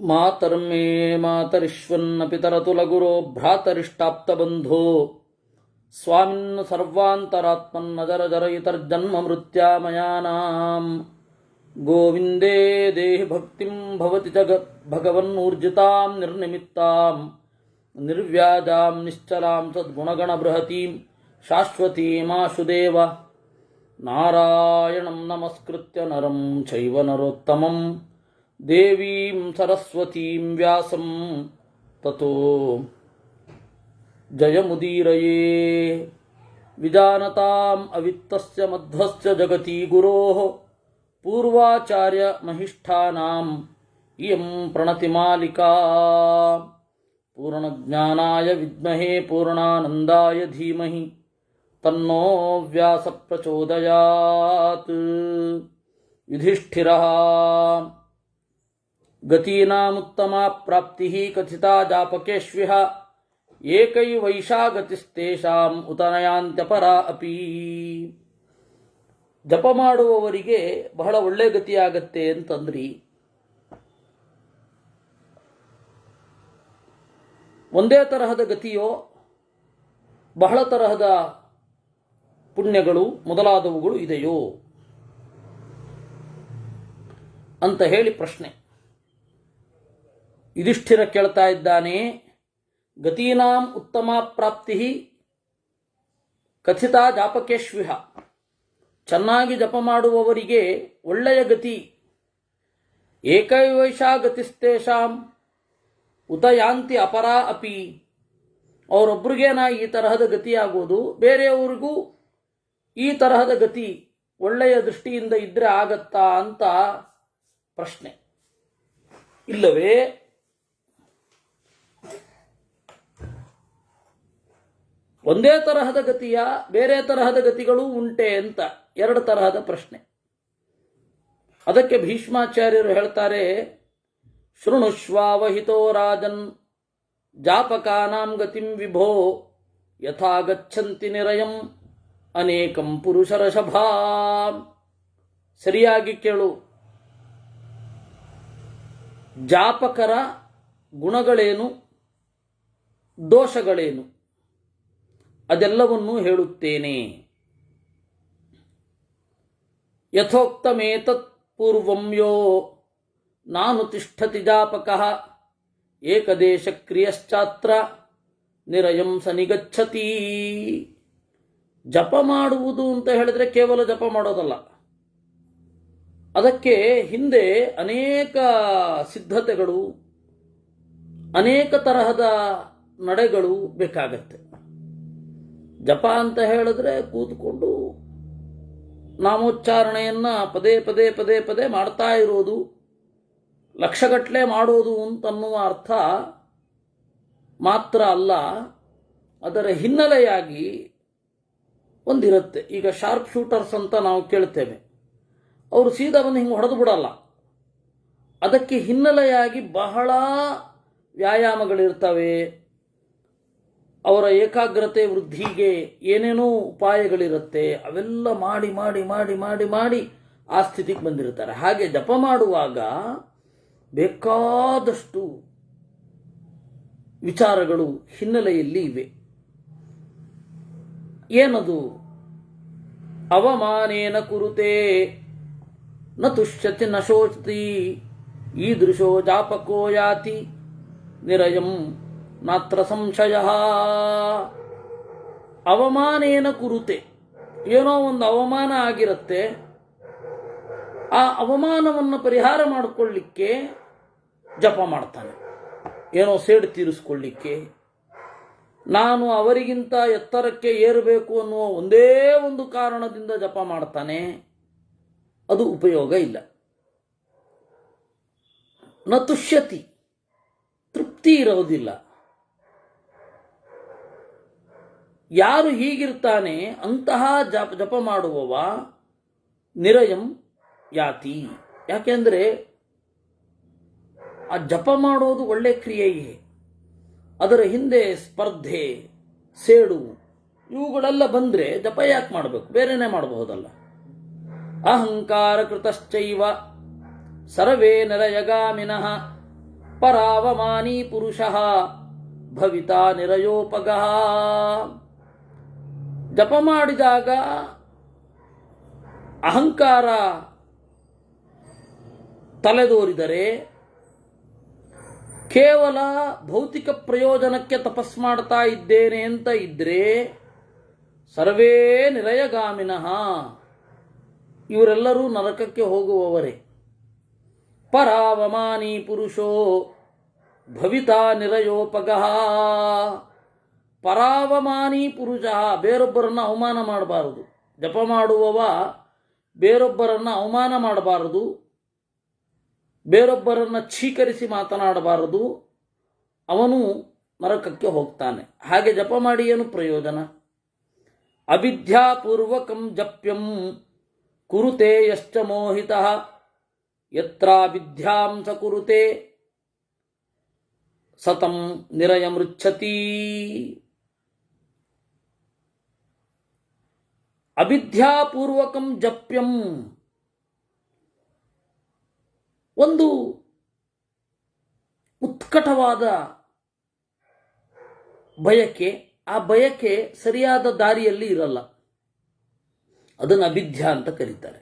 ಮಾತರ್ಮೇ ಮಾತರಿಶ್ವನ್ನ ಪಿತರತುಲಗುರೋ ಭ್ರಾತರಿಷ್ಟಾಪ್ತಬಂಧೋ ಸ್ವಾಮಿನ್ ಸರ್ವಾಂತರಾತ್ಮನ್ನ ಜರ ಜರ ಇತರ್ಜನ್ಮ ಮೃತ್ಯಾಮಯಾನಾಂ ಗೋವಿಂದೇ ದೇಹಿ ಭಕ್ತಿಂ ಭವತಿ ಭಗವನ್ನೂರ್ಜಿತಾಂ ನಿರ್ನಿಮಿತ್ತಾಂ ನಿರ್ವ್ಯಾಜಾಂ ನಿಶ್ಚಲಾಂ ಸದ್ಗುಣಗಣ ಬೃಹತೀಂ ಶಾಶ್ವತೀಮಾಶುದೇವ ನಾರಾಯಣಂ ನಮಸ್ಕೃತ್ಯ ನರಂ ಚೈವ ನರೋತ್ತಮಂ ದೇವೀಂ ಸರಸ್ವತೀಂ ವ್ಯಾಸಂ ತತೋ ಜಯಮುದೀರಯೇ ವಿಜಾನತಾಂ ಅವಿತ್ತಸ್ಯ ಮಧ್ವಸ್ಯ ಜಗತಿ ಗುರೋಃ ಪೂರ್ವಾಚಾರ್ಯ ಮಹಿಷ್ಠಾನಾಂ ಇಯಂ ಪ್ರಣತಿಮಾಲಿಕಾ ಪೂರ್ಣಜ್ಞಾನಾಯ ವಿದ್ಮಹೇ ಪೂರ್ಣಾನಂದಾಯ ಧೀಮಹಿ ತನ್ನೋ ವ್ಯಾಸ ಪ್ರಚೋದಯಾತ್. ಯುಧಿಷ್ಠಿರಃ ಗತೀನಾಮುತ್ತಮಾ ಪ್ರಾಪ್ತಿಃ ಕಥಿತಾ ಜಾಪಕೇಷ್ವಿಹ ಏಕೈವೈಷಾ ಗತಿಸ್ತೇಷಾಂ ಉತನಯಾಂತ್ಯಪರಾ ಅಪಿ. ಜಪ ಮಾಡುವವರಿಗೆ ಬಹಳ ಒಳ್ಳೆ ಗತಿಯಾಗತ್ತೆ ಅಂತಂದ್ರಿ. ಒಂದೇ ತರಹದ ಗತಿಯೋ ಬಹಳ ತರಹದ ಪುಣ್ಯಗಳು ಮೊದಲಾದವುಗಳು ಇದೆಯೋ ಅಂತ ಹೇಳಿ ಪ್ರಶ್ನೆ. ಯುಧಿಷ್ಠಿರ ಕೇಳ್ತಾ ಇದ್ದಾನೆ, ಗತೀನಾಂ ಉತ್ತಮ ಪ್ರಾಪ್ತಿ ಕಥಿತಾ ಜಾಪಕೇಶ್ವಿಹ. ಚೆನ್ನಾಗಿ ಜಪ ಮಾಡುವವರಿಗೆ ಒಳ್ಳೆಯ ಗತಿ. ಏಕೈವೈಷಾ ಗತಿಸ್ತೇಷಾಂ ಉತಯಾಂತಿ ಅಪರಾ ಅಪಿ. ಅವರೊಬ್ಬರಿಗೇನ ಈ ತರಹದ ಗತಿಯಾಗೋದು, ಬೇರೆಯವರಿಗೂ ಈ ತರಹದ ಗತಿ ಒಳ್ಳೆಯ ದೃಷ್ಟಿಯಿಂದ ಇದ್ರೆ ಆಗತ್ತಾ ಅಂತ ಪ್ರಶ್ನೆ. ಇಲ್ಲವೇ ಒಂದೇ ತರಹದ ಗತಿಯ ಬೇರೆ ತರಹದ ಗತಿಗಳು ಉಂಟೆ ಅಂತ ಎರಡು ತರಹದ ಪ್ರಶ್ನೆ. ಅದಕ್ಕೆ ಭೀಷ್ಮಾಚಾರ್ಯರು ಹೇಳ್ತಾರೆ, ಶೃಣುಷ್ವಾವಹಿತೋ ರಾಜನ್ ಜಾಪಕಾನಾಂ ಗತಿಂ ವಿಭೋ ಯಥಾ ಗಚ್ಚಂತಿ ನಿರಯಂ ಅನೇಕಂ ಪುರುಷರಷಭಾ. ಸರಿಯಾಗಿ ಕೇಳು. ಜಾಪಕರ ಗುಣಗಳೇನು, ದೋಷಗಳೇನು ಅದೆಲ್ಲವನ್ನೂ ಹೇಳುತ್ತೇನೆ. ಯಥೋಕ್ತಮೇತತ್ ಪೂರ್ವಂ ಯೋ ನಾನು ತಿಷ್ಠತಿ ಜಾಪಕಃ ಏಕದೇಶ ಕ್ರಿಯಶ್ಚಾತ್ರ ನಿರಯಂ ಸನಿಗಚ್ಚತಿ. ಜಪ ಮಾಡುವುದು ಅಂತ ಹೇಳಿದ್ರೆ ಕೇವಲ ಜಪ ಮಾಡೋದಲ್ಲ, ಅದಕ್ಕೆ ಹಿಂದೆ ಅನೇಕ ಸಿದ್ಧತೆಗಳು, ಅನೇಕ ತರಹದ ನಡೆಗಳು ಬೇಕಾಗತ್ತೆ. ಜಪ ಅಂತ ಹೇಳಿದ್ರೆ ಕೂತ್ಕೊಂಡು ನಾಮೋಚ್ಚಾರಣೆಯನ್ನ ಪದೇ ಪದೇ ಪದೇ ಪದೇ ಮಾಡ್ತಾ ಇರೋದು, ಲಕ್ಷಗಟ್ಟಲೆ ಮಾಡೋದು ಅಂತನ್ನುವ ಅರ್ಥ ಮಾತ್ರ ಅಲ್ಲ, ಅದರ ಹಿನ್ನೆಲೆಯಾಗಿ ಒಂದಿರುತ್ತೆ. ಈಗ ಶಾರ್ಪ್ ಶೂಟರ್ಸ್ ಅಂತ ನಾವು ಕೇಳ್ತೇವೆ, ಅವರು ಸೀದಾ ಬಂದು ಹಿಂಗೆ ಹೊಡೆದು ಬಿಡಲ್ಲ. ಅದಕ್ಕೆ ಹಿನ್ನೆಲೆಯಾಗಿ ಬಹಳ ವ್ಯಾಯಾಮಗಳಿರ್ತವೆ. ಅವರ ಏಕಾಗ್ರತೆ ವೃದ್ಧಿಗೆ ಏನೇನೋ ಉಪಾಯಗಳಿರುತ್ತೆ. ಅವೆಲ್ಲ ಮಾಡಿ ಮಾಡಿ ಮಾಡಿ ಮಾಡಿ ಮಾಡಿ ಆ ಸ್ಥಿತಿಗೆ ಬಂದಿರ್ತಾರೆ. ಹಾಗೆ ಜಪ ಮಾಡುವಾಗ ಬೇಕಾದಷ್ಟು ವಿಚಾರಗಳು ಹಿನ್ನೆಲೆಯಲ್ಲಿ ಇವೆ. ಏನದು? ಅವಮಾನೇನ ಕುರುತೆ ನ ತುಷ್ಯತಿ ನ ಶೋಚತಿ ಈದೃಶೋ ಜಾಪಕೋ ಯಾತಿ ನಿರಯಂ ನಾತ್ರ ಸಂಶಯ. ಅವಮಾನೇನ ಕುರುತೆ, ಏನೋ ಒಂದು ಅವಮಾನ ಆಗಿರುತ್ತೆ, ಆ ಅವಮಾನವನ್ನು ಪರಿಹಾರ ಮಾಡಿಕೊಳ್ಳಿಕ್ಕೆ ಜಪ ಮಾಡ್ತಾನೆ. ಏನೋ ಸೇಡು ತೀರಿಸ್ಕೊಳ್ಳಿಕ್ಕೆ, ನಾನು ಅವರಿಗಿಂತ ಎತ್ತರಕ್ಕೆ ಏರಬೇಕು ಅನ್ನುವ ಒಂದೇ ಒಂದು ಕಾರಣದಿಂದ ಜಪ ಮಾಡ್ತಾನೆ. ಅದು ಉಪಯೋಗ ಇಲ್ಲ. ನ ತುಷ್ಯತಿ, ತೃಪ್ತಿ ಇರೋದಿಲ್ಲ. ಯಾರು ಹೀಗಿರ್ತಾನೆ ಅಂತಹ ಜಪ ಮಾಡುವವ ನಿರಯಂ ಯಾತಿ. ಯಾಕೆಂದ್ರೆ ಆ ಜಪ ಮಾಡೋದು ಒಳ್ಳೆ ಕ್ರಿಯೆಯೇ. ಅದರ ಹಿಂದೆ ಸ್ಪರ್ಧೆ, ಸೇಡು ಇವುಗಳೆಲ್ಲ ಬಂದ್ರೆ ಜಪ ಯಾಕೆ ಮಾಡಬೇಕು? ಬೇರೆನೇ ಮಾಡಬಹುದಲ್ಲ. ಅಹಂಕಾರ ಕೃತಶ್ಚೈವ ಸರ್ವೇ ನರಯಗಾಮಿನಃ ಪರಾವಮಾನಿ ಪುರುಷಃ ಭವಿತಾ ನಿರಯೋಪಗಃ. ಜಪ ಮಾಡಿದಾಗ ಅಹಂಕಾರ ತಲೆದೋರಿದರೆ, ಕೇವಲ ಭೌತಿಕ ಪ್ರಯೋಜನಕ್ಕೆ ತಪಸ್ ಮಾಡ್ತಾ ಇದ್ದೇನೆ ಅಂತ ಇದ್ರೆ ಸರ್ವೇ ನಿರಯಗಾಮಿನಃ, ಇವರೆಲ್ಲರೂ ನರಕಕ್ಕೆ ಹೋಗುವವರೇ. ಪರಾವಮಾನಿ ಪುರುಷೋ ಭವಿತಾ ನಿರಯೋಪಗಃ. ಪರಾವಮಾನಿ ಪುರುಷ, ಬೇರೊಬ್ಬರನ್ನು ಅವಮಾನ ಮಾಡಬಾರದು. ಜಪ ಮಾಡುವವ ಬೇರೊಬ್ಬರನ್ನು ಅವಮಾನ ಮಾಡಬಾರದು, ಬೇರೊಬ್ಬರನ್ನು ಛೀಕರಿಸಿ ಮಾತನಾಡಬಾರದು. ಅವನು ನರಕಕ್ಕೆ ಹೋಗ್ತಾನೆ. ಹಾಗೆ ಜಪ ಮಾಡಿ ಏನು ಪ್ರಯೋಜನ? ಅವಿದ್ಯಾಪೂರ್ವಕಂ ಜಪ್ಯಂ ಕುರುತೆ ಯಶ್ಚ ಮೋಹಿತಃ ಯತ್ರಾವಿದ್ಯಾಂ ಸ ಕುರುತೆ ಸತಂ ನಿರಯಮೃಚ್ಛತಿ. ಅವಿದ್ಯಾಪೂರ್ವಕಂ ಜಪ್ಯಂ, ಒಂದು ಉತ್ಕಟವಾದ ಬಯಕೆ, ಆ ಬಯಕೆ ಸರಿಯಾದ ದಾರಿಯಲ್ಲಿ ಇರಲ್ಲ, ಅದನ್ನು ಅವಿದ್ಯಾ ಅಂತ ಕರೀತಾರೆ.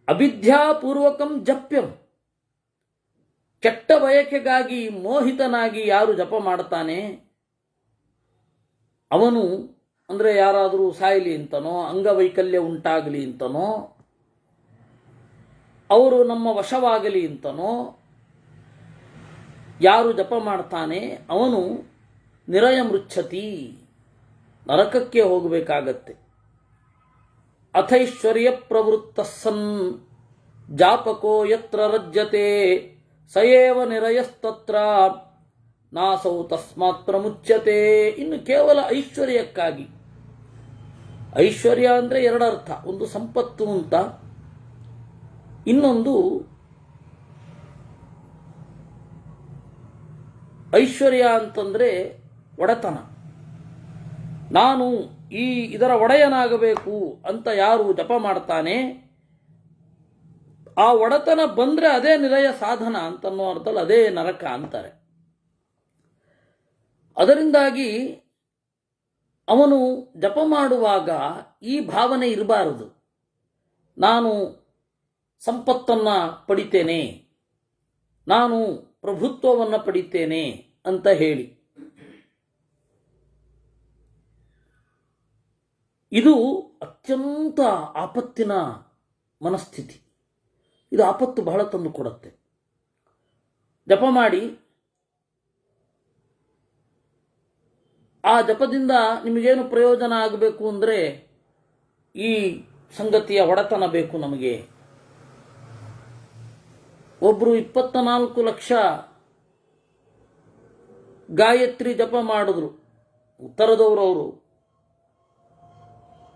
ಅವಿದ್ಯಾಪೂರ್ವಕಂ ಜಪ್ಯಂ, ಕೆಟ್ಟ ಬಯಕೆಗಾಗಿ ಮೋಹಿತನಾಗಿ ಯಾರು ಜಪ ಮಾಡ್ತಾನೆ ಅವನು, ಅಂದರೆ ಯಾರಾದರೂ ಸಾಯಲಿ ಅಂತನೋ, ಅಂಗವೈಕಲ್ಯ ಉಂಟಾಗಲಿ ಅಂತನೋ, ಅವರು ನಮ್ಮ ವಶವಾಗಲಿ ಅಂತನೋ ಯಾರು ಜಪ ಮಾಡ್ತಾನೆ ಅವನು ನಿರಯಮೃಚ್ಛತಿ, ನರಕಕ್ಕೆ ಹೋಗಬೇಕಾಗತ್ತೆ. ಅಥೈಶ್ವರ್ಯ ಪ್ರವೃತ್ತ ಸನ್ ಜಾಪಕೋ ಯತ್ರ ರಜ್ಯತೆ ಸಯೇವ ನಿರಯಸ್ತತ್ರ ನಾಸೌ ತಸ್ಮಾತ್ ಪ್ರಮುಚ್ಯತೆ. ಇನ್ನು ಕೇವಲ ಐಶ್ವರ್ಯಕ್ಕಾಗಿ, ಐಶ್ವರ್ಯ ಅಂದರೆ ಎರಡರ್ಥ, ಒಂದು ಸಂಪತ್ತು ಅಂತ, ಇನ್ನೊಂದು ಐಶ್ವರ್ಯ ಅಂತಂದರೆ ಒಡೆತನ. ನಾನು ಇದರ ಒಡೆಯನಾಗಬೇಕು ಅಂತ ಯಾರು ಜಪ ಮಾಡ್ತಾನೆ ಆ ಒಡೆತನ ಬಂದರೆ ಅದೇ ನಿರಯ ಸಾಧನ ಅಂತನ್ನೋ ಅರ್ಥದಲ್ಲಿ ಅದೇ ನರಕ ಅಂತಾರೆ. ಅದರಿಂದಾಗಿ ಅವನು ಜಪ ಮಾಡುವಾಗ ಈ ಭಾವನೆ ಇರಬಾರದು, ನಾನು ಸಂಪತ್ತನ್ನು ಪಡಿತೇನೆ, ನಾನು ಪ್ರಭುತ್ವವನ್ನು ಪಡಿತೇನೆ ಅಂತ ಹೇಳಿ. ಇದು ಅತ್ಯಂತ ಆಪತ್ತಿನ ಮನಸ್ಥಿತಿ. ಇದು ಆಪತ್ತು ಬಹಳ ತಂದು ಕೊಡುತ್ತೆ. ಜಪ ಮಾಡಿ ಆ ಜಪದಿಂದ ನಿಮಗೇನು ಪ್ರಯೋಜನ ಆಗಬೇಕು ಅಂದರೆ ಈ ಸಂಗತಿಯ ಒಡೆತನ ಬೇಕು ನಮಗೆ. ಒಬ್ಬರು 24 ಲಕ್ಷ ಗಾಯತ್ರಿ ಜಪ ಮಾಡಿದ್ರು, ಉತ್ತರದವರು. ಅವರು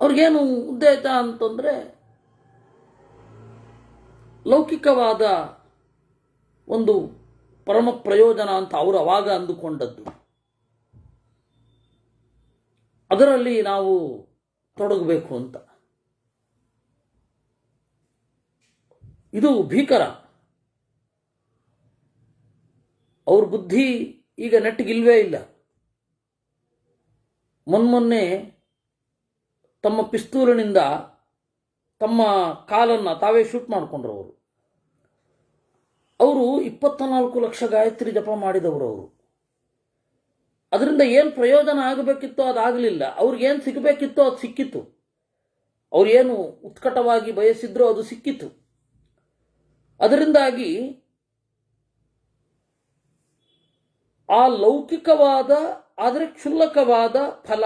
ಅವ್ರಿಗೇನು ಉದ್ದೇಶ ಅಂತಂದರೆ ಲೌಕಿಕವಾದ ಒಂದು ಪರಮ ಪ್ರಯೋಜನ ಅಂತ ಅವರು ಅವಾಗ ಅಂದುಕೊಂಡದ್ದು. ಅದರಲ್ಲಿ ನಾವು ತೊಡಗಬೇಕು ಅಂತ. ಇದು ಭೀಕರ. ಅವ್ರ ಬುದ್ಧಿ ಈಗ ನೆಟ್ಟಿಗಿಲ್ವೇ ಇಲ್ಲ. ಮೊನ್ನೆ ತಮ್ಮ ಪಿಸ್ತೂಲಿನಿಂದ ತಮ್ಮ ಕಾಲನ್ನು ತಾವೇ ಶೂಟ್ ಮಾಡಿಕೊಂಡ್ರು. ಅವರು 24 ಲಕ್ಷ ಗಾಯತ್ರಿ ಜಪ ಮಾಡಿದವರು. ಅವರು ಅದರಿಂದ ಏನು ಪ್ರಯೋಜನ ಆಗಬೇಕಿತ್ತೋ ಅದಾಗಲಿಲ್ಲ, ಅವ್ರಿಗೇನು ಸಿಗಬೇಕಿತ್ತೋ ಅದು ಸಿಕ್ಕಿತ್ತು, ಅವ್ರು ಏನು ಉತ್ಕಟವಾಗಿ ಬಯಸಿದ್ರೋ ಅದು ಸಿಕ್ಕಿತ್ತು. ಅದರಿಂದಾಗಿ ಆ ಲೌಕಿಕವಾದ ಆದರೆ ಕ್ಷುಲ್ಲಕವಾದ ಫಲ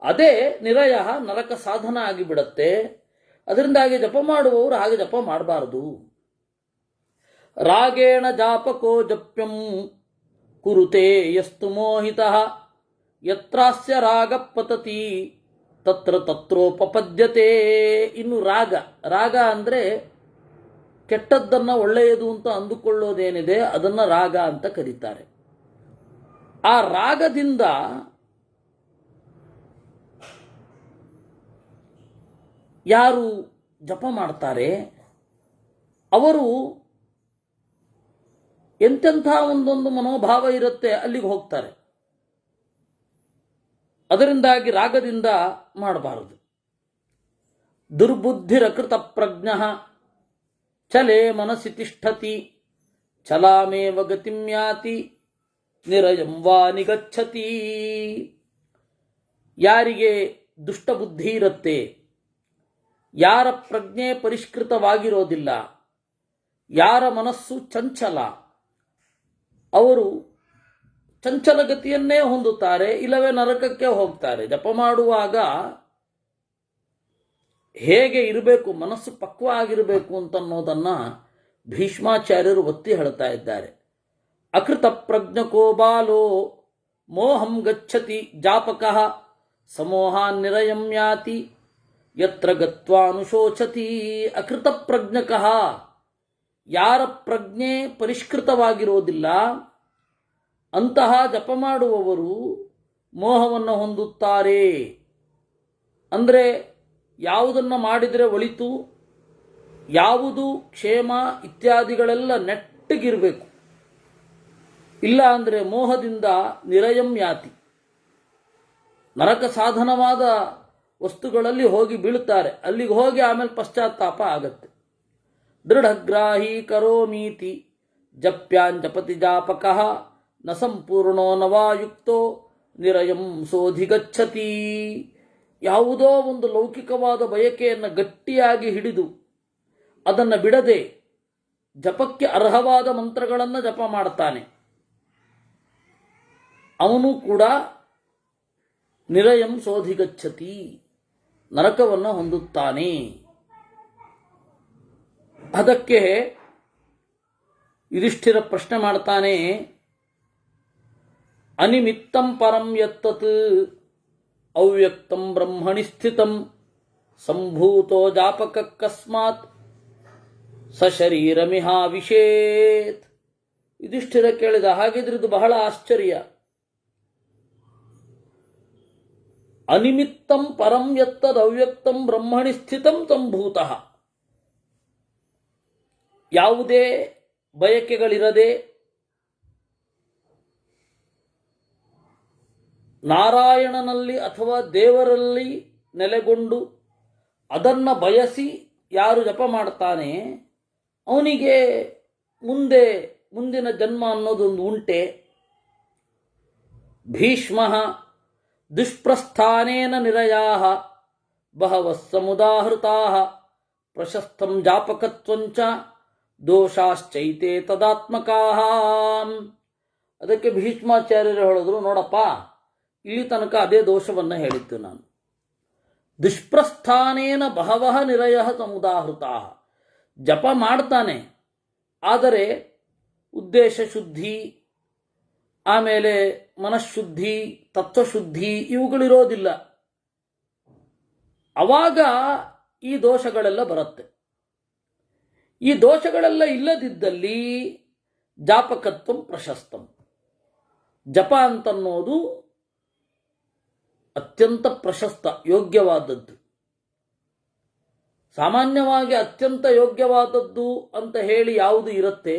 ಅದೇ ನಿರಯ ನರಕ ಸಾಧನ ಆಗಿಬಿಡತ್ತೆ. ಅದರಿಂದಾಗಿ ಜಪ ಮಾಡುವವರು ಹಾಗೆ ಜಪ ಮಾಡಬಾರದು. ರಾಗೇಣ ಜಾಪಕೋ ಜಪ್ಯಂ ಕುರುತೆ ಯಸ್ತು ಮೋಹಿತಃ ಯತ್ರಾಸ್ಯ ರಾಗ ಪತತಿ ತತ್ರ ತತ್ರೋಪಪದ್ಯತೆ. ಇನ್ನು ರಾಗ ಅಂದರೆ ಕೆಟ್ಟದ್ದನ್ನು ಒಳ್ಳೆಯದು ಅಂತ ಅಂದುಕೊಳ್ಳೋದೇನಿದೆ ಅದನ್ನು ರಾಗ ಅಂತ ಕರೀತಾರೆ. ಆ ರಾಗದಿಂದ ಯಾರು ಜಪ ಮಾಡ್ತಾರೆ ಅವರು ಎಂತೆಂಥ ಒಂದೊಂದು ಮನೋಭಾವ ಇರುತ್ತೆ, ಅಲ್ಲಿಗೆ ಹೋಗ್ತಾರೆ. ಅದರಿಂದಾಗಿ ರಾಗದಿಂದ ಮಾಡಬಾರದು. ದುರ್ಬುದ್ಧಿರಕೃತ ಪ್ರಜ್ಞ ಚಲೇ ಮನಸ್ಸಿ ತಿಷ್ಠತಿ ಚಲಾಮೇವ ಗತಿಂ ಯಾತಿ ನಿರಯಂ ವಾ ನಿಗಚ್ಚತಿ. ಯಾರಿಗೆ ದುಷ್ಟಬುದ್ಧಿ ಇರುತ್ತೆ, ಯಾರ ಪ್ರಜ್ಞೆ ಪರಿಷ್ಕೃತವಾಗಿರೋದಿಲ್ಲ, ಯಾರ ಮನಸ್ಸು ಚಂಚಲ, ಅವರು ಚಂಚಲಗತಿಯನ್ನೇ ಹೊಂದುತ್ತಾರೆ, ಇಲ್ಲವೇ ನರಕಕ್ಕೆ ಹೋಗ್ತಾರೆ. ಜಪ ಮಾಡುವಾಗ ಹೇಗೆ ಇರಬೇಕು, ಮನಸ್ಸು ಪಕ್ವ ಆಗಿರಬೇಕು ಅಂತನ್ನೋದನ್ನು ಭೀಷ್ಮಾಚಾರ್ಯರು ಒತ್ತಿ ಹೇಳ್ತಾ ಇದ್ದಾರೆ. ಅಕೃತ ಪ್ರಜ್ಞಕೋ ಬಾಲೋ ಮೋಹಂ ಗಚ್ಚತಿ ಜಾಪಕಃ ಸಮೋಹಾನ್ ನಿರಯಂ ಯಾತಿ ಯತ್ರ ಗತ್ವಾನುಶೋಚತಿ. ಅಕೃತ ಪ್ರಜ್ಞಕಃ, ಯಾರ ಪ್ರಜ್ಞೆ ಪರಿಷ್ಕೃತವಾಗಿರೋದಿಲ್ಲ ಅಂತಹ ಜಪ ಮಾಡುವವರು ಮೋಹವನ್ನು ಹೊಂದುತ್ತಾರೆ. ಅಂದರೆ ಯಾವುದನ್ನು ಮಾಡಿದರೆ ಒಳಿತು, ಯಾವುದು ಕ್ಷೇಮ ಇತ್ಯಾದಿಗಳೆಲ್ಲ ನೆಟ್ಟಗಿರಬೇಕು. ಇಲ್ಲ ಅಂದರೆ ಮೋಹದಿಂದ ನಿರಯಂ ಯಾತಿ, ನರಕ ಸಾಧನವಾದ ವಸ್ತುಗಳಲ್ಲಿ ಹೋಗಿ ಬೀಳುತ್ತಾರೆ. ಅಲ್ಲಿಗೆ ಹೋಗಿ ಆಮೇಲೆ ಪಶ್ಚಾತ್ತಾಪ ಆಗತ್ತೆ. ದೃಢಗ್ರಾಹಿ ಕರೋಮೀತಿ ಜಪ್ಯಾಂಜಪತಿ ಜಾಪಕಃ ನ ಸಂಪೂರ್ಣೋ ನವಾಯುಕ್ತೋ ನಿರಯಂ ಸೋಧಿಗಚ್ಚತಿ. ಯಾವುದೋ ಒಂದು ಲೌಕಿಕವಾದ ಬಯಕೆಯನ್ನು ಗಟ್ಟಿಯಾಗಿ ಹಿಡಿದು ಅದನ್ನು ಬಿಡದೆ ಜಪಕ್ಕೆ ಅರ್ಹವಾದ ಮಂತ್ರಗಳನ್ನು ಜಪ ಮಾಡ್ತಾನೆ, ಅವನು ಕೂಡ ನಿರಯಂ ಸೋಧಿಗಚ್ಚತಿ, ನರಕವನ್ನು ಹೊಂದುತ್ತಾನೆ. ಅದಕ್ಕೆ ಯುಧಿಷ್ಠಿರ ಪ್ರಶ್ನೆ ಮಾಡ್ತಾನೆ, ಅನಿಮಿತ್ತಂ ಪರಂ ಯತ್ತತ್ ಅವ್ಯಕ್ತಂ ಬ್ರಹ್ಮಣಿ ಸ್ಥಿತಂ ಸಂಭೂತೋ ಜಾಪಕ ಕಸ್ಮಾತ್ ಸಶರೀರಮಿಹಾವಿಷೇತ್. ಯುಧಿಷ್ಠಿರ ಕೇಳಿದ, ಹಾಗಿದ್ರೆ ಇದು ಬಹಳ ಆಶ್ಚರ್ಯ. ಅನಿಮಿತ್ತಂ ಪರಂ ಯತ್ತದ್ ಅವ್ಯಕ್ತಂ ಬ್ರಹ್ಮಣಿ ಸ್ಥಿತಂ ಸಂಭೂತಃ, ಯಾವುದೇ ಬಯಕೆಗಳಿರದೆ ನಾರಾಯಣನಲ್ಲಿ ಅಥವಾ ದೇವರಲ್ಲಿ ನೆಲೆಗೊಂಡು ಅದನ್ನು ಬಯಸಿ ಯಾರು ಜಪ ಮಾಡ್ತಾನೆ ಅವನಿಗೆ ಮುಂದಿನ ಜನ್ಮ ಅನ್ನೋದೊಂದು ಉಂಟೆ. ಭೀಷ್ಮ ದುಷ್ಪ್ರಸ್ಥಾನೇನ ನಿರಯಾಃ ಬಹವಃ ಸಮುದಾಹೃತಾಃ ಪ್ರಶಸ್ತಂ ಜಾಪಕತ್ವಂಚ ದೋಷಾಶ್ಚೈತೆ ತದಾತ್ಮಕಾಃ. ಅದಕ್ಕೆ ಭೀಷ್ಮಾಚಾರ್ಯರು ಹೇಳಿದ್ರು, ನೋಡಪ್ಪ, ಇಲ್ಲಿ ತನಕ ಅದೇ ದೋಷವನ್ನು ಹೇಳಿತ್ತು ನಾನು. ದುಷ್ಪ್ರಸ್ಥಾನೇನ ಬಹವಃ ನಿರಯಃ ಸಮುದಾಹೃತಾಃ, ಜಪ ಮಾಡ್ತಾನೆ, ಆದರೆ ಉದ್ದೇಶ ಶುದ್ಧಿ, ಆಮೇಲೆ ಮನಃಶುದ್ಧಿ, ತತ್ವಶುದ್ಧಿ ಇವುಗಳಿರೋದಿಲ್ಲ. ಅವಾಗ ಈ ದೋಷಗಳೆಲ್ಲ ಬರುತ್ತೆ. ಈ ದೋಷಗಳೆಲ್ಲ ಇಲ್ಲದಿದ್ದಲ್ಲಿ ಜಾಪಕತ್ವಂ ಪ್ರಶಸ್ತಂ, ಜಪ ಅಂತನ್ನೋದು ಅತ್ಯಂತ ಪ್ರಶಸ್ತ, ಯೋಗ್ಯವಾದದ್ದು. ಸಾಮಾನ್ಯವಾಗಿ ಅತ್ಯಂತ ಯೋಗ್ಯವಾದದ್ದು ಅಂತ ಹೇಳಿ ಯಾವುದು ಇರುತ್ತೆ,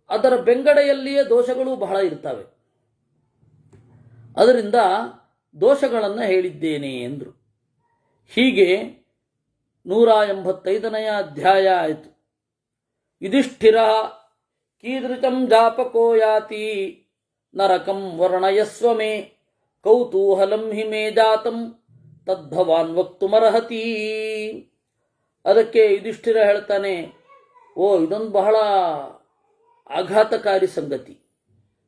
ಅದರ ಬೆಂಗಡೆಯಲ್ಲಿಯೇ ದೋಷಗಳು ಬಹಳ ಇರ್ತವೆ. ಅದರಿಂದ ದೋಷಗಳನ್ನು ಹೇಳಿದ್ದೇನೆ ಎಂದರು. ಹೀಗೆ 185ನೇ ಅಧ್ಯಾಯ ಆಯಿತು. ಯುಧಿಷ್ಠಿರ ಕೀದೃಶಂ ಜಾಪಕೋ ಯಾತಿ ನರಕಂ ವರ್ಣಯಸ್ವ ಮೇ ಕೌತೂಹಲಂ ಹಿ ಮೇ ಜಾತಂ ತದ್ಭವಾನ್ ವಕ್ತುಮರ್ಹತಿ. ಅದಕ್ಕೆ ಯುಧಿಷ್ಠಿರ ಹೇಳ್ತಾನೆ, ಇದೊಂದು ಬಹಳ ಆಘಾತಕಾರಿ ಸಂಗತಿ.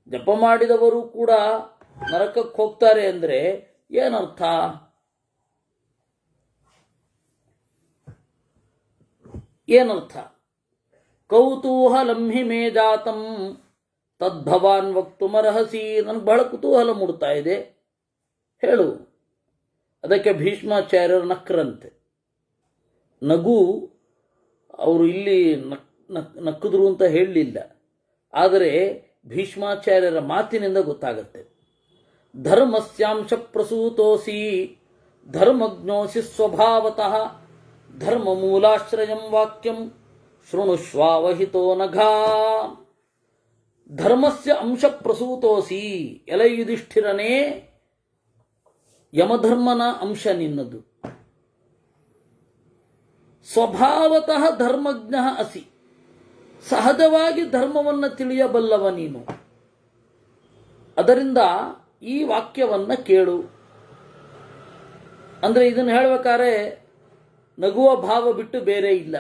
ಜಪ ಮಾಡಿದವರು ಕೂಡ ನರಕಕ್ಕೆ ಹೋಗ್ತಾರೆ ಅಂದರೆ ಏನರ್ಥ? ಏನರ್ಥ? ಕೌತೂಹಲಂ ಹಿ ಮೇ ಜಾತಂ ತದ್ಭವಾನ್ ವಕ್ತುಮರ್ಹಸಿ. ನನಗೆ ಬಹಳ ಕುತೂಹಲ ಮೂಡ್ತಾ ಇದೆ, ಹೇಳು. ಅದಕ್ಕೆ ಭೀಷ್ಮಾಚಾರ್ಯರು ನಕ್ರಂತೆ. ನಗು ಅವರು ಇಲ್ಲಿ ನಕ್ಕಿದ್ರು ಅಂತ ಹೇಳಲಿಲ್ಲ, ಆದರೆ ಭೀಷ್ಮಾಚಾರ್ಯರ ಮಾತಿನಿಂದ ಗೊತ್ತಾಗತ್ತೆ. ಧರ್ಮಸ್ಯಾಂಶ ಪ್ರಸೂತೋಸಿ ಧರ್ಮಜ್ಞೋಸಿ ಸ್ವಭಾವತಃ ಧರ್ಮ ಮೂಲಾಶ್ರಯಂ ವಾಕ್ಯಂ ಶೃಣುಷ್ವಾವಹಿತೋ ನಘಾ. ಧರ್ಮಸ್ಯ ಅಂಶ ಪ್ರಸೂತೋಸಿ, ಎಲ ಯುಧಿಷ್ಠಿರನೇ ಯಮಧರ್ಮನ ಅಂಶ ನಿನ್ನದು. ಸ್ವಭಾವತಃ ಧರ್ಮಜ್ಞ ಅಸಿ, ಸಹಜವಾಗಿ ಧರ್ಮವನ್ನು ತಿಳಿಯಬಲ್ಲವ ನೀನು. ಅದರಿಂದ ಈ ವಾಕ್ಯವನ್ನ ಕೇಳು. ಅಂದರೆ ಇದನ್ನು ಹೇಳಬೇಕಾದ್ರೆ ನಗುವ ಭಾವ ಬಿಟ್ಟು ಬೇರೆ ಇಲ್ಲ.